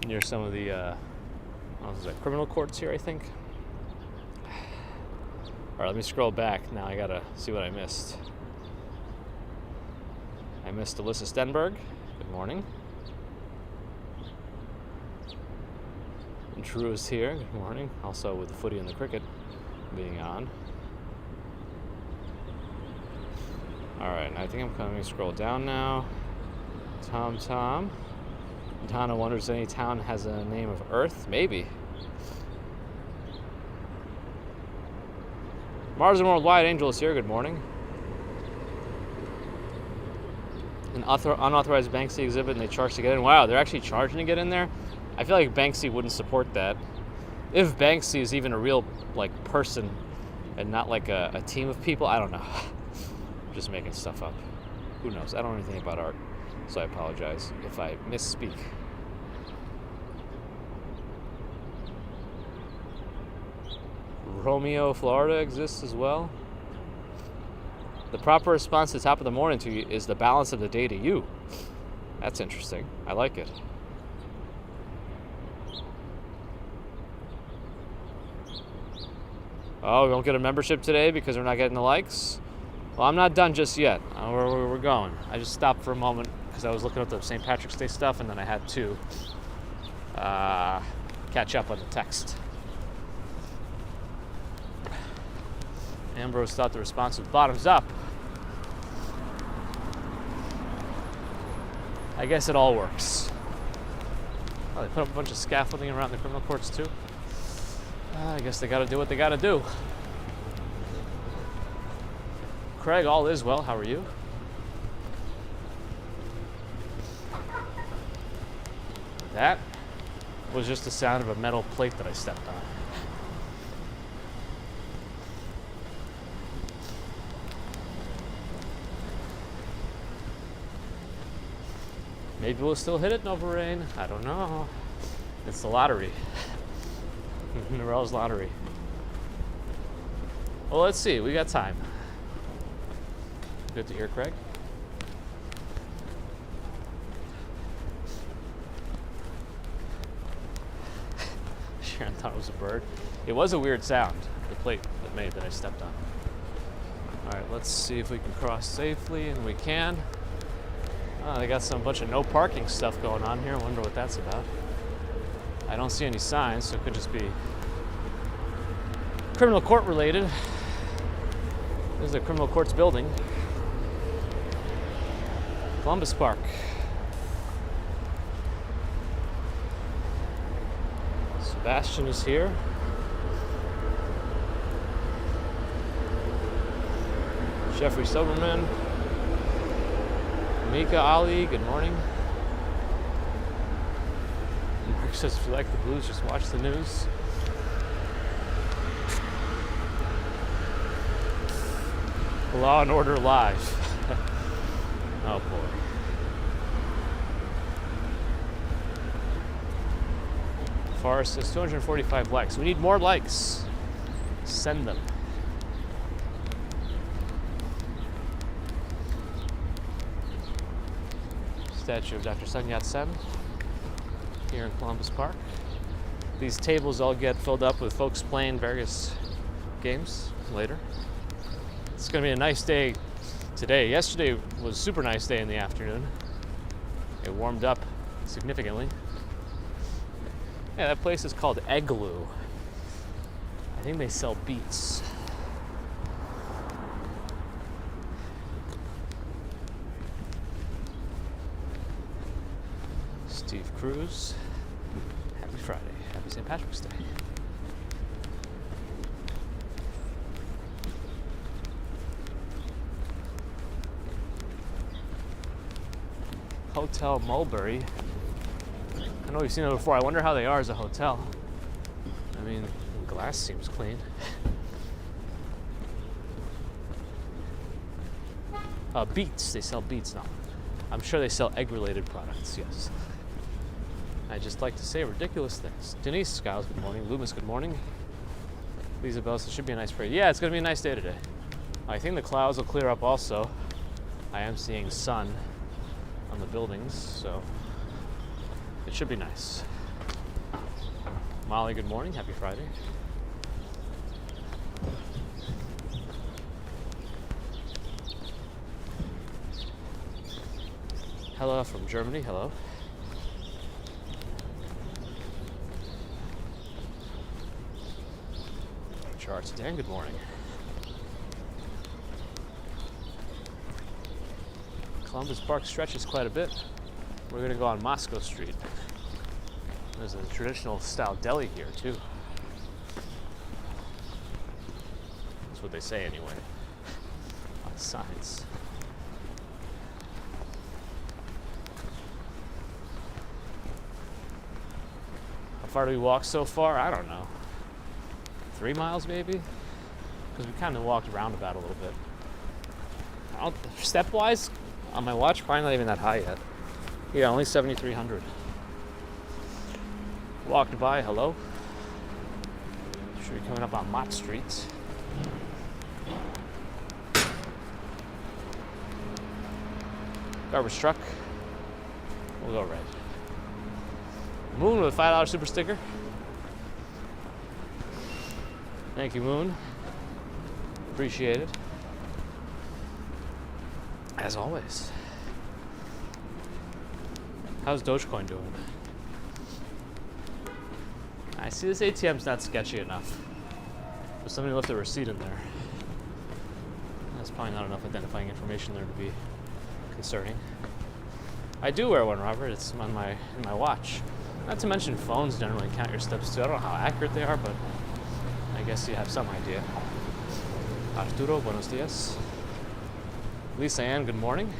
Near some of the criminal courts here, I think. All right, let me scroll back. Now I gotta see what I missed. I missed Alyssa Stenberg. Good morning. And Drew is here. Good morning. Also with the footy and the cricket being on. All right, I think I'm coming to scroll down now. Tom. Donna wonders if any town has a name of Earth. Maybe. Mars and Worldwide Angel is here. Good morning. And unauthorized Banksy exhibit and they charge to get in. Wow, they're actually charging to get in there? I feel like Banksy wouldn't support that. If Banksy is even a real person and not like a team of people, I don't know. I'm just making stuff up. Who knows? I don't know anything about art, so I apologize if I misspeak. Romeo, Florida exists as well. The proper response to the top of the morning to you is the balance of the day to you. That's interesting. I like it. Oh, we won't get a membership today because we're not getting the likes? Well, I'm not done just yet. We're going. I just stopped for a moment because I was looking at the St. Patrick's Day stuff, and then I had to catch up on the text. Ambrose thought the response was bottoms up. I guess it all works. Oh, they put up a bunch of scaffolding around the criminal courts too. I guess they gotta do what they gotta do. Craig, all is well. How are you? That was just the sound of a metal plate that I stepped on. Maybe we'll still hit it, Nova Rain. I don't know. It's the lottery. Norell's lottery. Well, let's see. We got time. Good to hear, Craig. Sharon thought it was a bird. It was a weird sound, the plate that made that I stepped on. All right, let's see if we can cross safely, and we can. Oh, they got some bunch of no parking stuff going on here. I wonder what that's about. I don't see any signs, so it could just be criminal court related. This is the criminal courts building. Columbus Park. Sebastian is here. Jeffrey Silverman. Mika Ali, good morning. Mark says, if you like the blues, just watch the news. Law and Order Live. Oh boy. Forrest says 245 likes. We need more likes. Send them. Statue of Dr. Sun Yat-sen here in Columbus Park. These tables all get filled up with folks playing various games later. It's going to be a nice day today. Yesterday was a super nice day in the afternoon. It warmed up significantly. Yeah, that place is called Igloo. I think they sell beets. Steve Cruz. Happy Friday. Happy St. Patrick's Day. Hotel Mulberry. I know we've seen it before. I wonder how they are as a hotel. I mean, the glass seems clean. Beets. They sell beets now. I'm sure they sell egg-related products, yes. I just like to say ridiculous things. Denise Skiles, good morning. Loomis, good morning. Lisa Bell says, it should be a nice parade. Yeah, it's going to be a nice day today. I think the clouds will clear up also. I am seeing sun on the buildings, so it should be nice. Molly, good morning. Happy Friday. Hello from Germany. Hello. Charles Dan, good morning. Columbus Park stretches quite a bit. We're going to go on Moscow Street. There's a traditional style deli here too. That's what they say anyway on signs. How far do we walk so far? I don't know. 3 miles maybe? Because we kind of walked roundabout a little bit. Step-wise, on my watch, probably not even that high yet. Yeah, only 7,300. Walked by, hello. Should be coming up on Mott Street. Garbage truck. We'll go red. Moon with a $5 super sticker. Thank you, Moon. Appreciate it. As always. How's Dogecoin doing? I see this ATM's not sketchy enough. But somebody left a receipt in there. That's probably not enough identifying information there to be concerning. I do wear one, Robert. It's on in my watch. Not to mention phones generally count your steps too. I don't know how accurate they are, but I guess you have some idea. Arturo, buenos dias. Lisa Ann, good morning.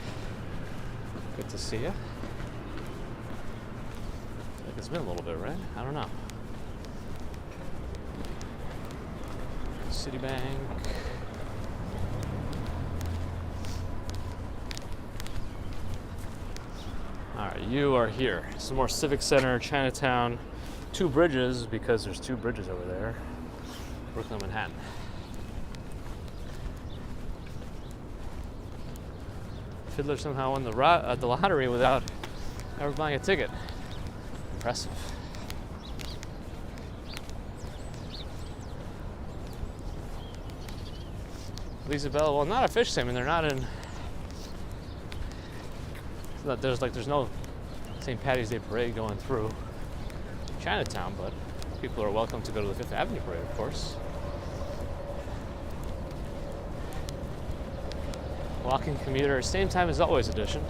Good to see you. I feel like it's been a little bit, right? I don't know. Citibank. Alright, you are here. Some more Civic Center, Chinatown, 2 bridges, because there's 2 bridges over there. Brooklyn, Manhattan. Fiddler somehow won the lottery without ever buying a ticket. Impressive. Lisa Bell, well, not a fish salmon. They're not in. There's no St. Patty's Day parade going through Chinatown, but people are welcome to go to the Fifth Avenue parade, of course. Walking commuter, same time as always edition.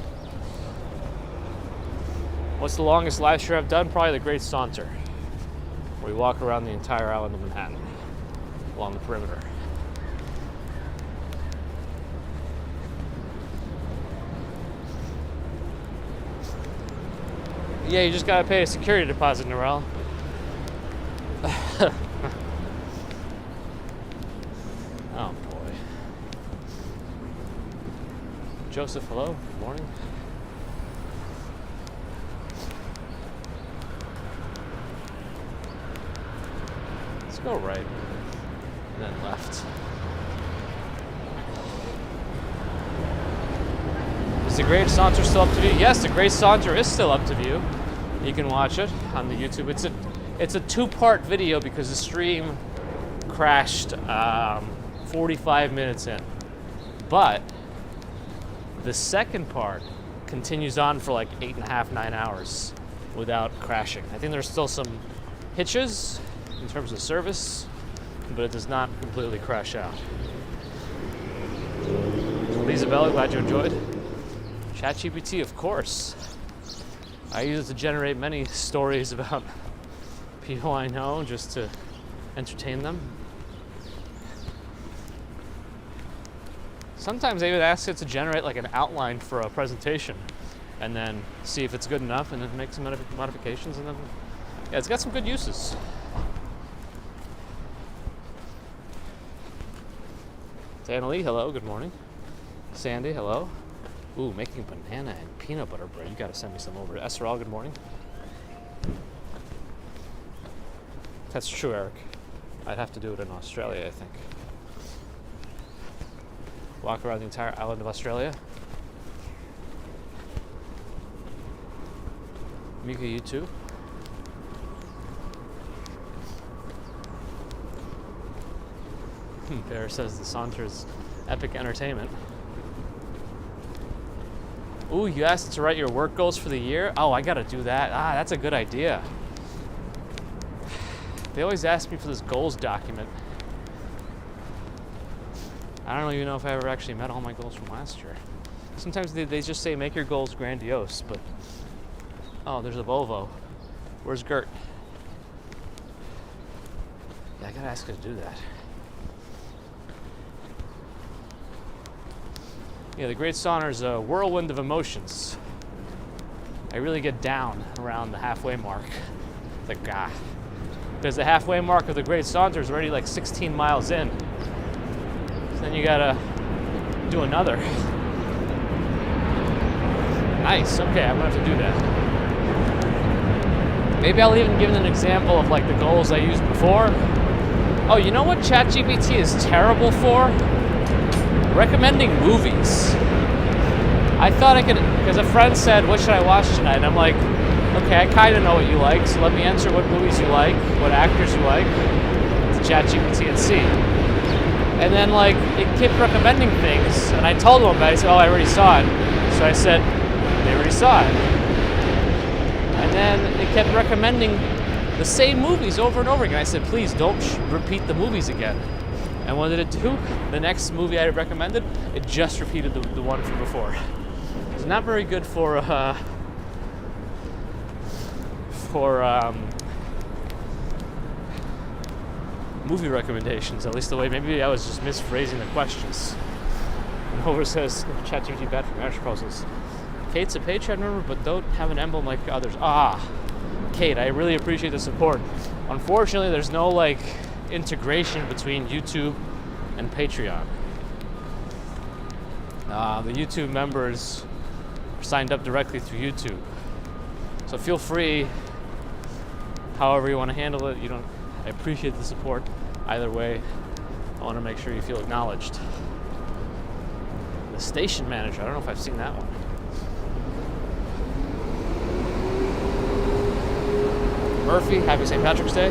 What's the longest live stream I've done? Probably the Great Saunter, where we walk around the entire island of Manhattan along the perimeter. Yeah, you just gotta pay a security deposit, Norel. Oh boy. Joseph, hello. Good morning. Let's go right and then left. Is the Great Saunter still up to view? Yes, the Great Saunter is still up to view. You can watch it on the YouTube. It's a 2-part video because the stream crashed 45 minutes in. But the second part continues on for like 8.5, 9 hours without crashing. I think there's still some hitches in terms of service, but it does not completely crash out. Lisa Bella, glad you enjoyed. ChatGPT, of course. I use it to generate many stories about people I know just to entertain them. Sometimes I even ask it to generate like an outline for a presentation and then see if it's good enough and then make some modifications, and then yeah, it's got some good uses. Dana Lee, hello, good morning. Sandy, hello. Ooh, making banana and peanut butter bread. You gotta send me some over. Esral, good morning. That's true, Eric. I'd have to do it in Australia, I think. Walk around the entire island of Australia. Mika, you too? Bear says the Saunter's epic entertainment. Ooh, you asked to write your work goals for the year? Oh, I gotta do that. Ah, that's a good idea. They always ask me for this goals document. I don't even know if I ever actually met all my goals from last year. Sometimes they just say make your goals grandiose, but oh, there's a Volvo. Where's Gert? Yeah, I gotta ask her to do that. Yeah, the Great Saunter is a whirlwind of emotions. I really get down around the halfway mark. Like, because the halfway mark of the Great Saunter is already like 16 miles in. So then you gotta do another. Nice, okay, I'm gonna have to do that. Maybe I'll even give an example of like the goals I used before. Oh, you know what ChatGPT is terrible for? Recommending movies. I thought I could, because a friend said, what should I watch tonight? And I'm like, okay, I kind of know what you like, so let me answer what movies you like, what actors you like, to ChatGPT and see. And then like, it kept recommending things, and I told him about it. He said, oh, I already saw it. So I said, they already saw it. And then it kept recommending the same movies over and over again. I said, please don't repeat the movies again. And what did it do? The next movie I recommended, it just repeated the one from before. It's not very good for movie recommendations, at least the way, maybe I was just misphrasing the questions. And Hover says, ChatGPT bad for marriage proposals. Kate's a Patreon member, but don't have an emblem like others. Kate, I really appreciate the support. Unfortunately, there's no like integration between YouTube and Patreon. The YouTube members are signed up directly through YouTube. So feel free, however you want to handle it. I appreciate the support. Either way, I want to make sure you feel acknowledged. The station manager, I don't know if I've seen that one. Murphy, happy St. Patrick's Day.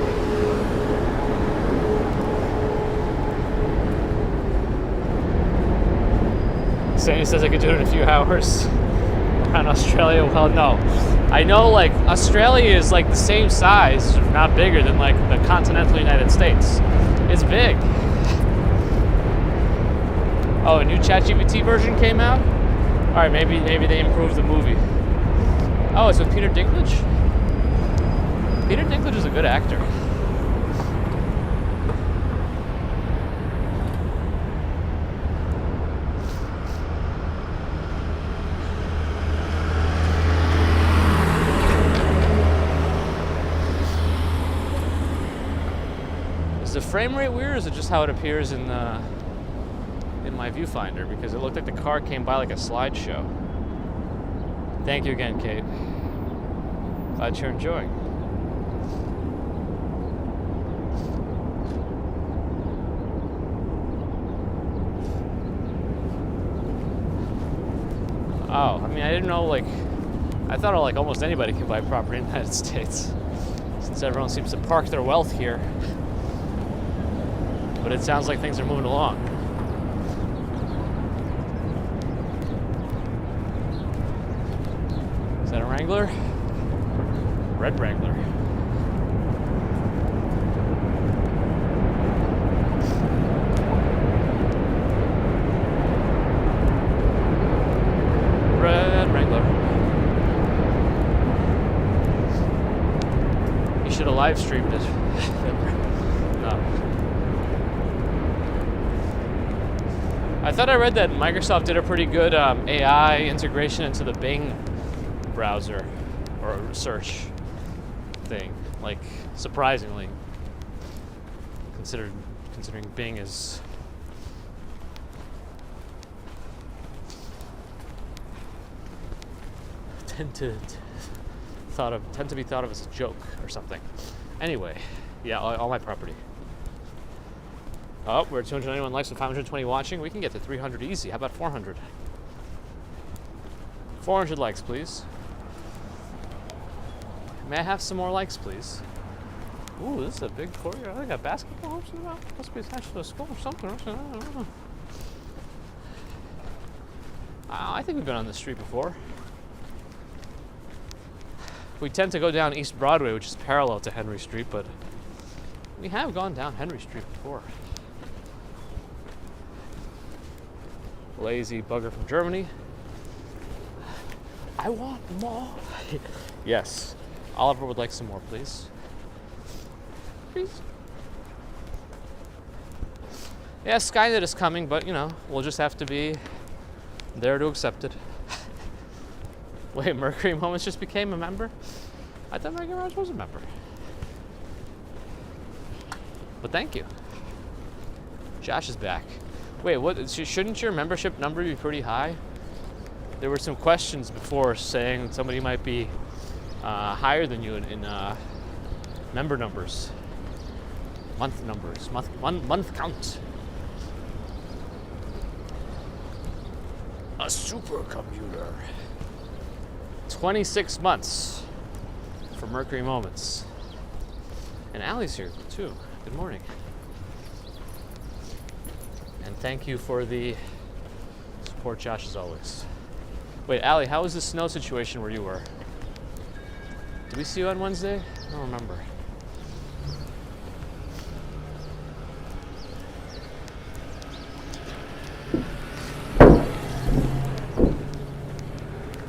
Sandy says I could do it in a few hours around Australia. Well, no. I know like Australia is like the same size, if not bigger, than like the continental United States. It's big. Oh, a new ChatGPT version came out? Alright, maybe they improved the movie. Oh, it's with Peter Dinklage? Peter Dinklage is a good actor. Is the frame rate weird, or is it just how it appears in my viewfinder? Because it looked like the car came by like a slideshow. Thank you again, Kate. Glad you're enjoying. Oh, I mean, I didn't know, like, I thought like almost anybody can buy property in the United States, since everyone seems to park their wealth here. But it sounds like things are moving along. Is that a Wrangler? Red Wrangler. Red Wrangler. You should have live streamed it. No. I thought I read that Microsoft did a pretty good AI integration into the Bing browser or search thing. Like, surprisingly, considering Bing is tend to be thought of as a joke or something. Anyway, yeah, all my property. Oh, we're at 291 likes and 520 watching. We can get to 300 easy. How about 400? 400 likes, please. May I have some more likes, please? Ooh, this is a big courtyard. I got basketball hoops in that. Must be attached to a school or something. I don't know. I think we've been on this street before. We tend to go down East Broadway, which is parallel to Henry Street, but we have gone down Henry Street before. Lazy bugger from Germany. I want more. Yes. Oliver would like some more, please. Please. Yeah, Skynet is coming, but, you know, we'll just have to be there to accept it. Wait, Mercury Moments just became a member? I thought Mercury Moments was a member. But thank you. Josh is back. Wait, what? Shouldn't your membership number be pretty high? There were some questions before saying somebody might be higher than you in member numbers, month numbers, month count. A supercomputer. 26 months for Mercury Moments. And Allie's here too. Good morning. And thank you for the support, Josh, as always. Wait, Allie, how was the snow situation where you were? Did we see you on Wednesday? I don't remember.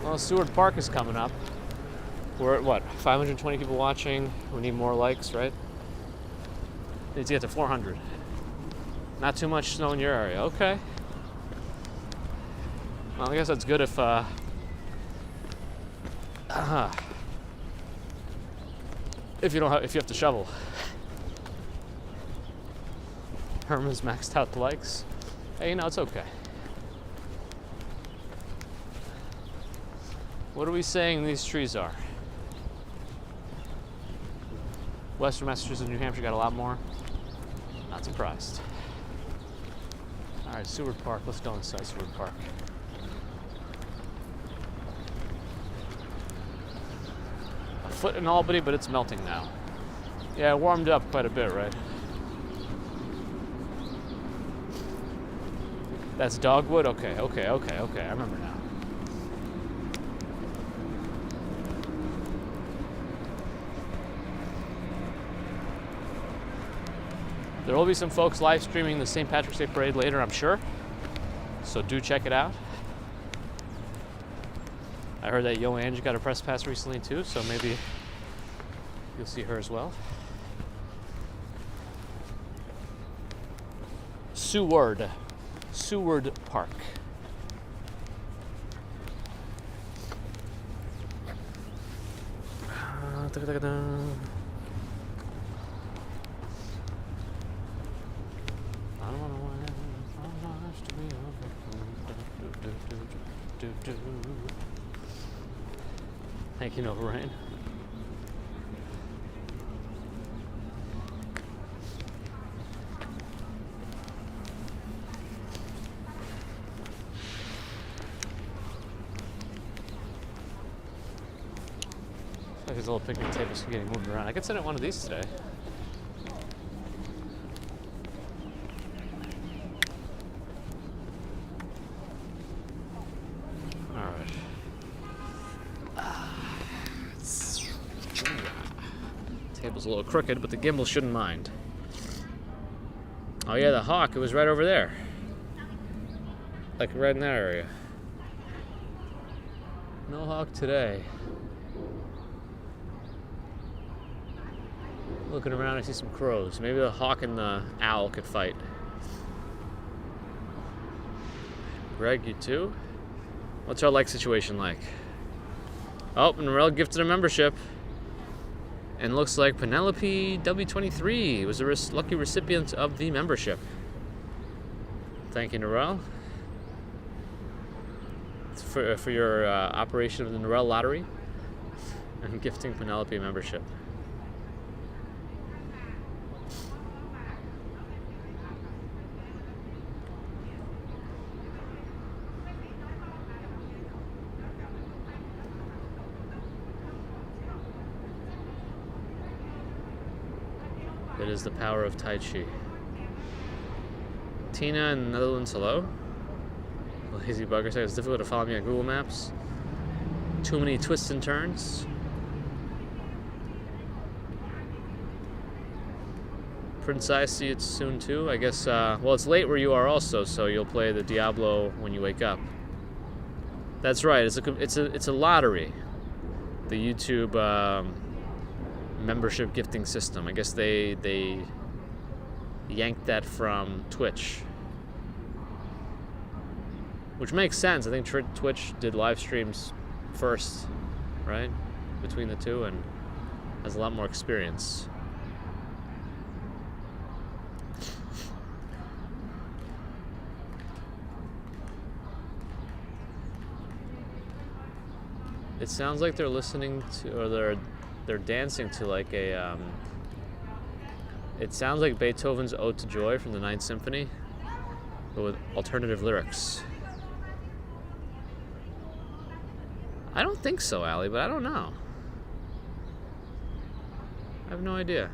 Well, Seward Park is coming up. We're at what, 520 people watching? We need more likes, right? Need to get to 400. Not too much snow in your area. Okay. Well, I guess that's good if if you have to shovel. Herman's maxed out the likes. Hey, it's okay. What are we saying these trees are? Western Massachusetts and New Hampshire got a lot more. Not surprised. All right, Seward Park. Let's go inside Seward Park. A foot in Albany, but it's melting now. Yeah, it warmed up quite a bit, right? That's dogwood? Okay. I remember now. There will be some folks live streaming the St. Patrick's Day Parade later, I'm sure. So do check it out. I heard that Yo Ange got a press pass recently too, so maybe you'll see her as well. Seward Park. Thank you, Nova Rain. Like his little picnic tables getting moved around. I could sit at one of these today. Table's a little crooked, but the gimbal shouldn't mind. Oh yeah, the hawk, it was right over there. Like right in that area. No hawk today. Looking around, I see some crows. Maybe the hawk and the owl could fight. Greg, you too? What's our like situation like? Oh, Norel gifted a membership. And looks like Penelope W23 was a lucky recipient of the membership. Thank you, Norel, for your operation of the Norel Lottery and gifting Penelope a membership. It is the power of Tai Chi. Tina in the Netherlands, hello. Lazy Bugger says it's difficult to follow me on Google Maps. Too many twists and turns. Prince, I see it soon too. I guess, well, it's late where you are also, so you'll play the Diablo when you wake up. That's right, it's a lottery. The YouTube, membership gifting system. I guess they yanked that from Twitch, which makes sense. I think Twitch did live streams first, right, between the two, and has a lot more experience. It sounds like they're listening to, or they're dancing to like a. It sounds like Beethoven's Ode to Joy from the Ninth Symphony, but with alternative lyrics. I don't think so, Allie, but I don't know. I have no idea.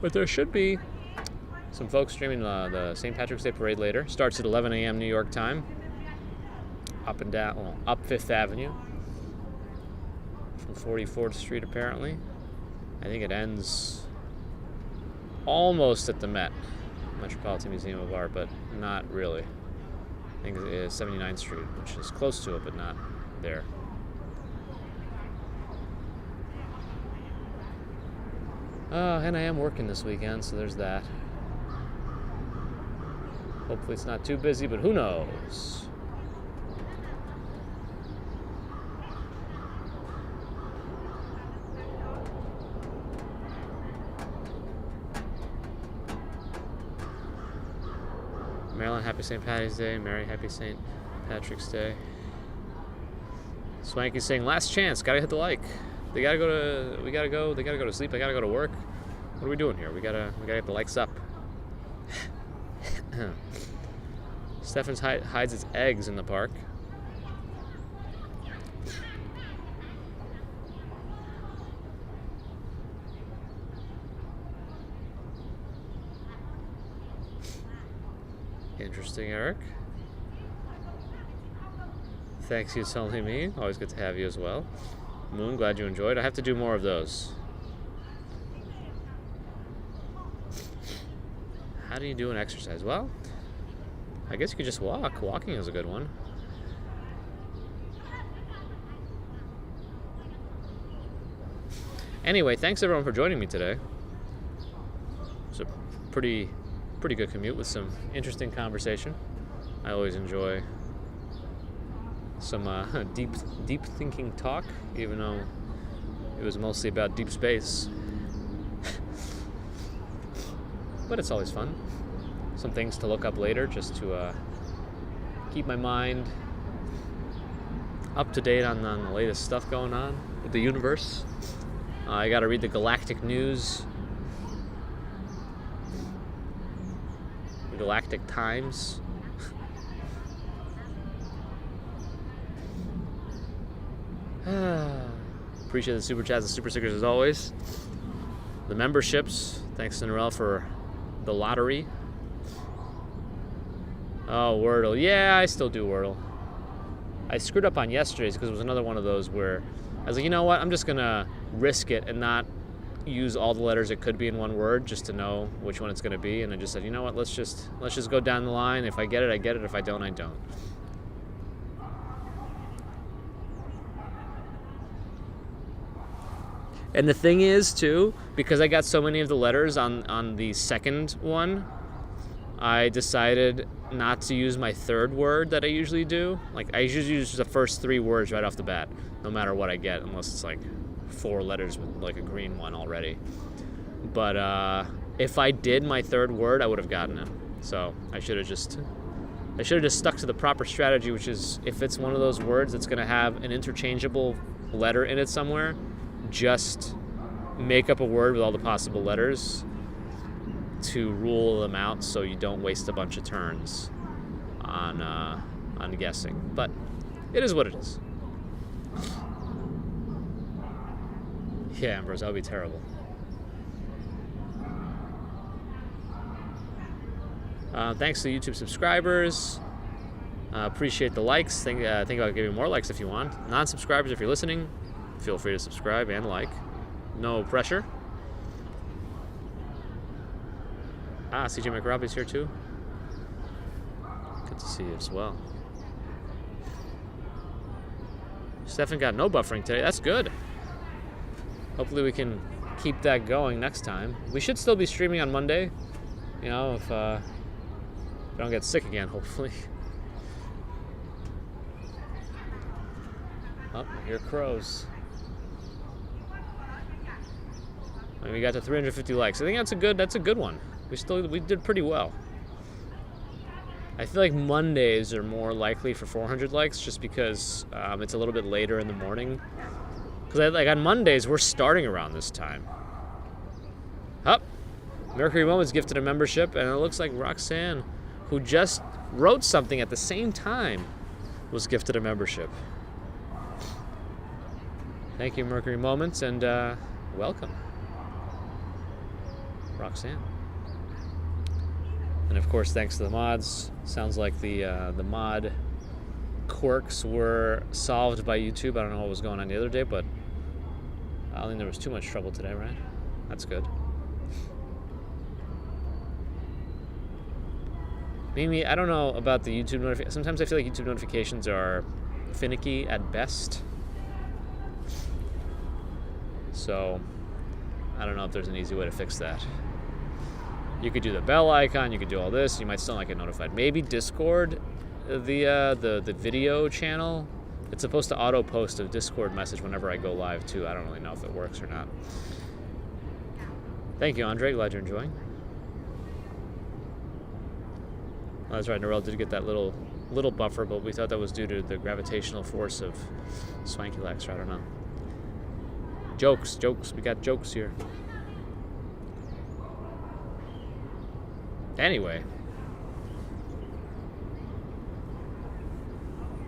But there should be some folks streaming the St. Patrick's Day Parade later. Starts at 11 a.m. New York time. Up and down, well, up Fifth Avenue. From 44th Street, apparently. I think it ends almost at the Metropolitan Museum of Art, but not really. I think it is 79th Street, which is close to it, but not there. And I am working this weekend, so there's that. Hopefully it's not too busy, but who knows? Marilyn, happy St. Patty's Day. Mary, happy St. Patrick's Day. Swanky's saying, last chance, gotta hit the like. We gotta go to sleep, I gotta go to work. What are we doing here? We gotta get the likes up. Stephens hides its eggs in the park. Interesting, Eric. Thanks you telling me. Always good to have you as well. Moon, glad you enjoyed. I have to do more of those. How do you do an exercise? Well, I guess you could just walk. Walking is a good one. Anyway, thanks everyone for joining me today. It's a pretty good commute with some interesting conversation. I always enjoy some deep thinking talk, even though it was mostly about deep space. But it's always fun. Some things to look up later just to keep my mind up to date on the latest stuff going on with the universe. I gotta read the galactic news. The Galactic Times. Appreciate the super chats and super stickers as always. The memberships. Thanks to Norel for the lottery. Oh, Wordle. Yeah, I still do Wordle. I screwed up on yesterday's because it was another one of those where I was like, you know what? I'm just gonna risk it and not use all the letters it could be in one word just to know which one it's gonna be. And I just said, you know what? Let's just go down the line. If I get it, I get it. If I don't, I don't. And the thing is, too, because I got so many of the letters on the second one, I decided not to use my third word that I usually do. Like, I usually use the first three words right off the bat, no matter what I get, unless it's like 4 letters with like a green one already. But if I did my third word, I would have gotten it. So I should have just stuck to the proper strategy, which is if it's one of those words that's going to have an interchangeable letter in it somewhere, just make up a word with all the possible letters to rule them out so you don't waste a bunch of turns on guessing. But it is what it is. Yeah, Ambrose, that would be terrible. Thanks to YouTube subscribers. Appreciate the likes. Think about giving more likes if you want. Non-subscribers, if you're listening, feel free to subscribe and like. No pressure. CJ McRobbie's here too. Good to see you as well. Stefan got no buffering today. That's good. Hopefully we can keep that going next time. We should still be streaming on Monday. You know, if I don't get sick again, hopefully. Oh, I hear crows. And we got to 350 likes. I think that's a good one. we did pretty well. I feel like Mondays are more likely for 400 likes just because it's a little bit later in the morning. Because on Mondays, we're starting around this time. Mercury Moments gifted a membership, and it looks like Roxanne, who just wrote something at the same time, was gifted a membership. Thank you, Mercury Moments, and welcome, Roxanne. And of course, thanks to the mods. Sounds like the mod quirks were solved by YouTube. I don't know what was going on the other day, but I don't think there was too much trouble today, right? That's good. Maybe, I don't know about the YouTube notifications. Sometimes I feel like YouTube notifications are finicky at best. So, I don't know if there's an easy way to fix that. You could do the bell icon, you could do all this, you might still not get notified. Maybe Discord, the video channel, it's supposed to auto-post a Discord message whenever I go live too. I don't really know if it works or not. Thank you, Andre. Glad you're enjoying. Oh, that's right, Norel did get that little buffer, but we thought that was due to the gravitational force of Swanky Lex, I don't know. Jokes, we got jokes here. Anyway.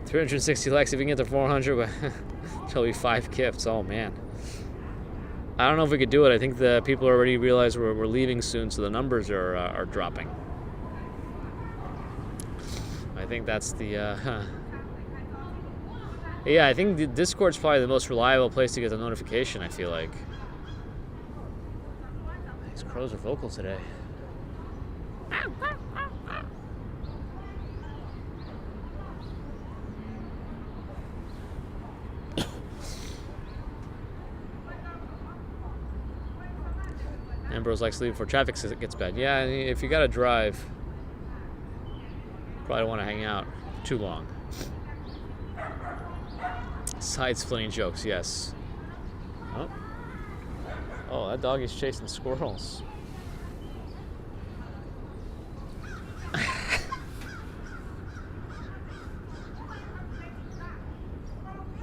360 likes, if we can get to 400, it'll be 5 Kips, oh man. I don't know if we could do it. I think the people already realize we're leaving soon, so the numbers are dropping. I think that's the, yeah, I think the Discord's probably the most reliable place to get the notification, I feel like. These crows are vocal today. Ambrose likes to leave before traffic says it gets bad. Yeah, if you gotta drive, probably don't want to hang out too long. Side-splitting jokes, yes. Oh, that dog is chasing squirrels. I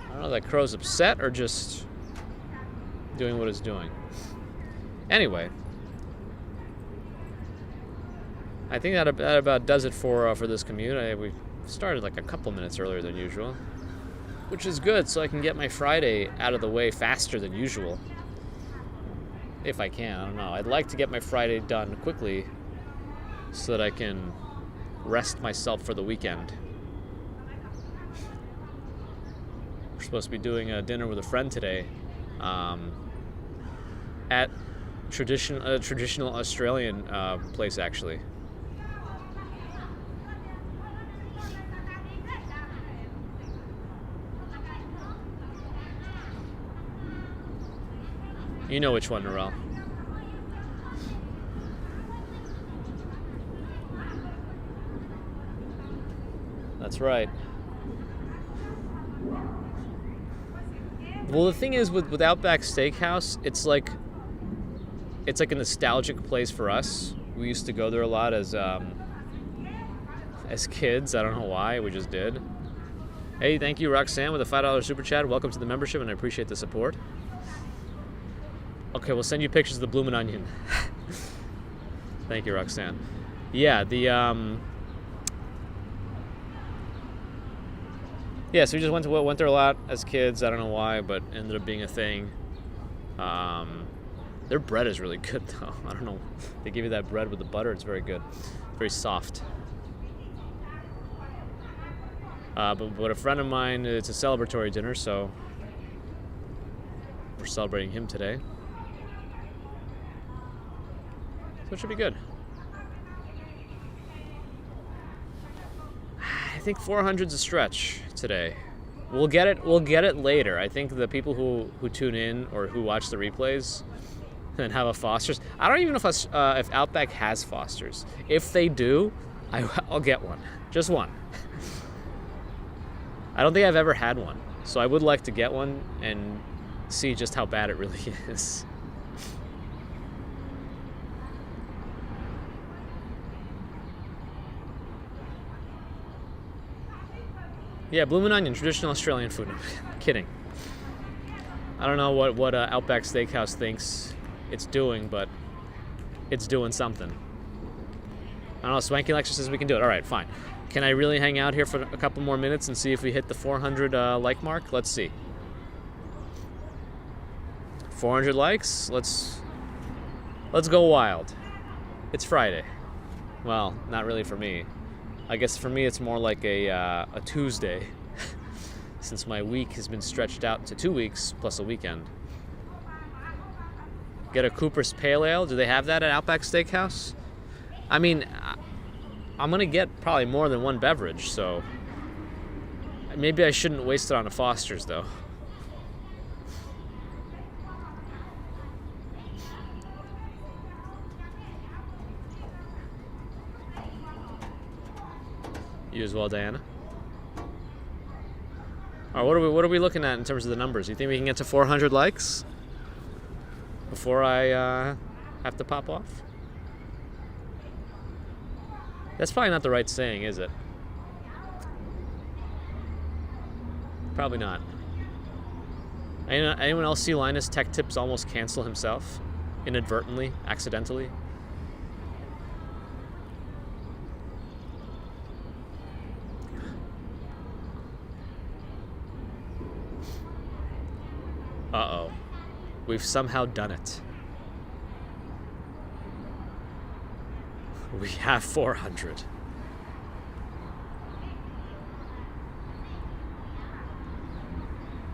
don't know if that crow's upset or just doing what it's doing. Anyway, I think that about does it for this commute. We started like a couple minutes earlier than usual, which is good, so I can get my Friday out of the way faster than usual. If I can, I don't know. I'd like to get my Friday done quickly so that I can rest myself for the weekend. We're supposed to be doing a dinner with a friend today at traditional Australian place, actually. You know which one, Norel. That's right. Well, the thing is with Outback Steakhouse, it's like a nostalgic place for us. We used to go there a lot as kids. I don't know why, we just did. Hey, thank you, Roxanne, with a $5 super chat. Welcome to the membership, and I appreciate the support. Okay, we'll send you pictures of the bloomin' onion. Thank you, Roxanne. Yeah, yeah, so we just went there a lot as kids. I don't know why, but ended up being a thing. Their bread is really good, though. I don't know. They give you that bread with the butter. It's very good. Very soft. But a friend of mine, it's a celebratory dinner, so we're celebrating him today. So it should be good. I think 400's a stretch today. We'll get it later. I think the people who tune in or who watch the replays and have a Foster's. I don't even know if Outback has Foster's. If they do, I'll get one. Just one. I don't think I've ever had one. So I would like to get one and see just how bad it really is. Yeah, bloomin' onion, traditional Australian food. Kidding. I don't know what Outback Steakhouse thinks it's doing, but it's doing something. I don't know, Swanky Lecture says we can do it. All right, fine. Can I really hang out here for a couple more minutes and see if we hit the 400 like mark? Let's see. 400 likes? Let's go wild. It's Friday. Well, not really for me. I guess for me it's more like a Tuesday, since my week has been stretched out to 2 weeks plus a weekend. Get a Cooper's Pale Ale. Do they have that at Outback Steakhouse? I mean, I'm going to get probably more than one beverage, so maybe I shouldn't waste it on a Foster's, though. You as well, Diana. All right, what are we looking at in terms of the numbers? You think we can get to 400 likes before I have to pop off? That's probably not the right saying, is it? Probably not. Anyone else see Linus Tech Tips almost cancel himself inadvertently, accidentally? Uh-oh. We've somehow done it. We have 400.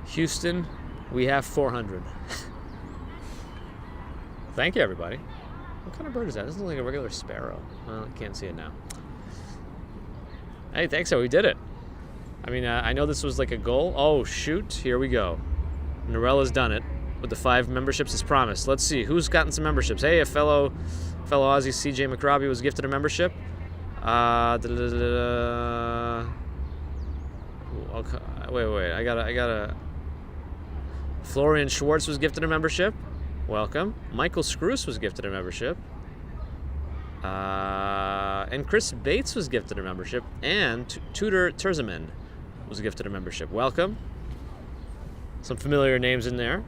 Houston, we have 400. Thank you, everybody. What kind of bird is that? This looks like a regular sparrow. Well, I can't see it now. Hey, thanks, we did it. I mean, I know this was like a goal. Oh, shoot. Here we go. Norella's done it with the 5 memberships as promised. Let's see. Who's gotten some memberships? Hey, a fellow Aussie, CJ McRobbie, was gifted a membership. Wait. I gotta. Florian Schwartz was gifted a membership. Welcome. Michael Scroose was gifted a membership. And Chris Bates was gifted a membership. And Tudor Terzamen was gifted a membership. Welcome. Some familiar names in there.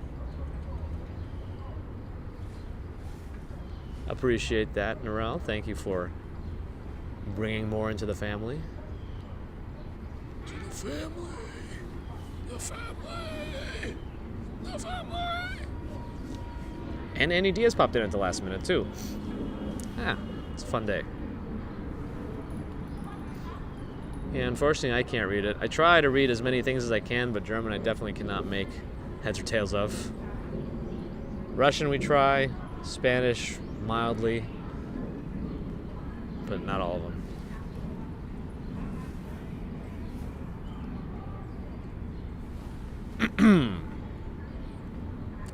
Appreciate that, Norel. Thank you for bringing more into the family. To the family. The family. The family. And Andy Diaz popped in at the last minute, too. It's a fun day. Yeah, unfortunately, I can't read it. I try to read as many things as I can, but German I definitely cannot make heads or tails of. Russian we try. Spanish, mildly. But not all of them.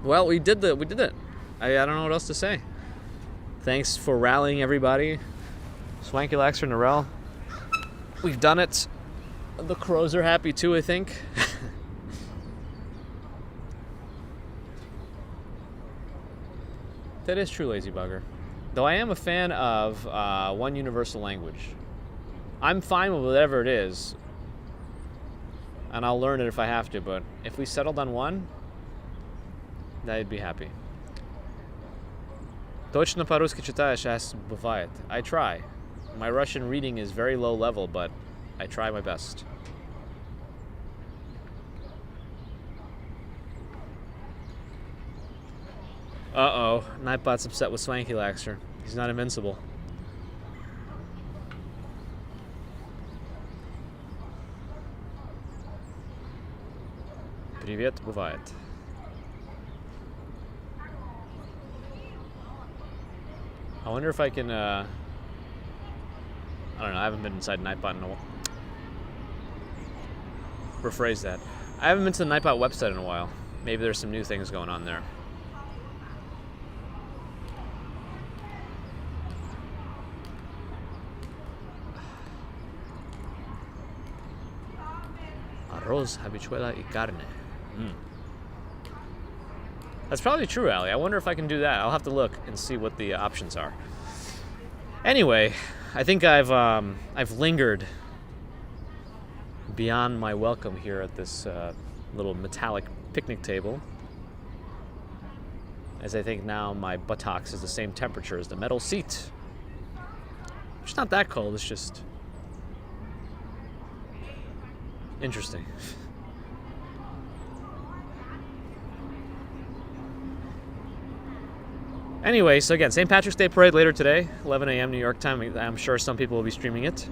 Well, we did it. I don't know what else to say. Thanks for rallying everybody. Swanky Laxer, Norel. We've done it. The crows are happy too, I think. That is true, Lazy Bugger. Though I am a fan of one universal language. I'm fine with whatever it is. And I'll learn it if I have to, but if we settled on one, I'd be happy. Точно по-русски читаешь, бывает. I try. My Russian reading is very low level, but I try my best. Uh-oh. Nightbot's upset with Swanky Laxer. He's not invincible. Привет, бывает. I wonder if I can, I don't know, I haven't been inside Nightbot in a while. Rephrase that. I haven't been to the Nightbot website in a while. Maybe there's some new things going on there. Arroz, habichuela y carne. That's probably true, Ali. I wonder if I can do that. I'll have to look and see what the options are. Anyway, I think I've lingered beyond my welcome here at this little metallic picnic table, as I think now my buttocks is the same temperature as the metal seat. It's not that cold, it's just interesting. Anyway, so again, St. Patrick's Day Parade later today, 11 a.m. New York time. I'm sure some people will be streaming it.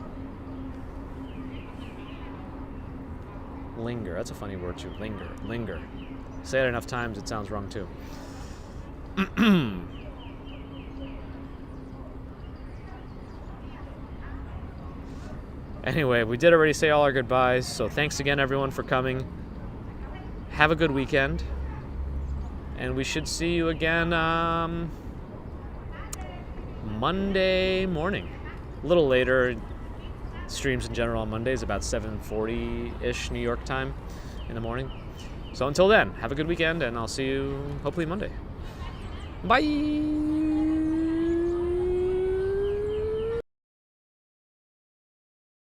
Linger, that's a funny word too. Linger. Say it enough times, it sounds wrong too. Anyway, we did already say all our goodbyes, so thanks again everyone for coming. Have a good weekend. And we should see you again Monday morning. A little later. Streams in general on Mondays, about 7:40-ish New York time in the morning. So until then, have a good weekend, and I'll see you hopefully Monday. Bye!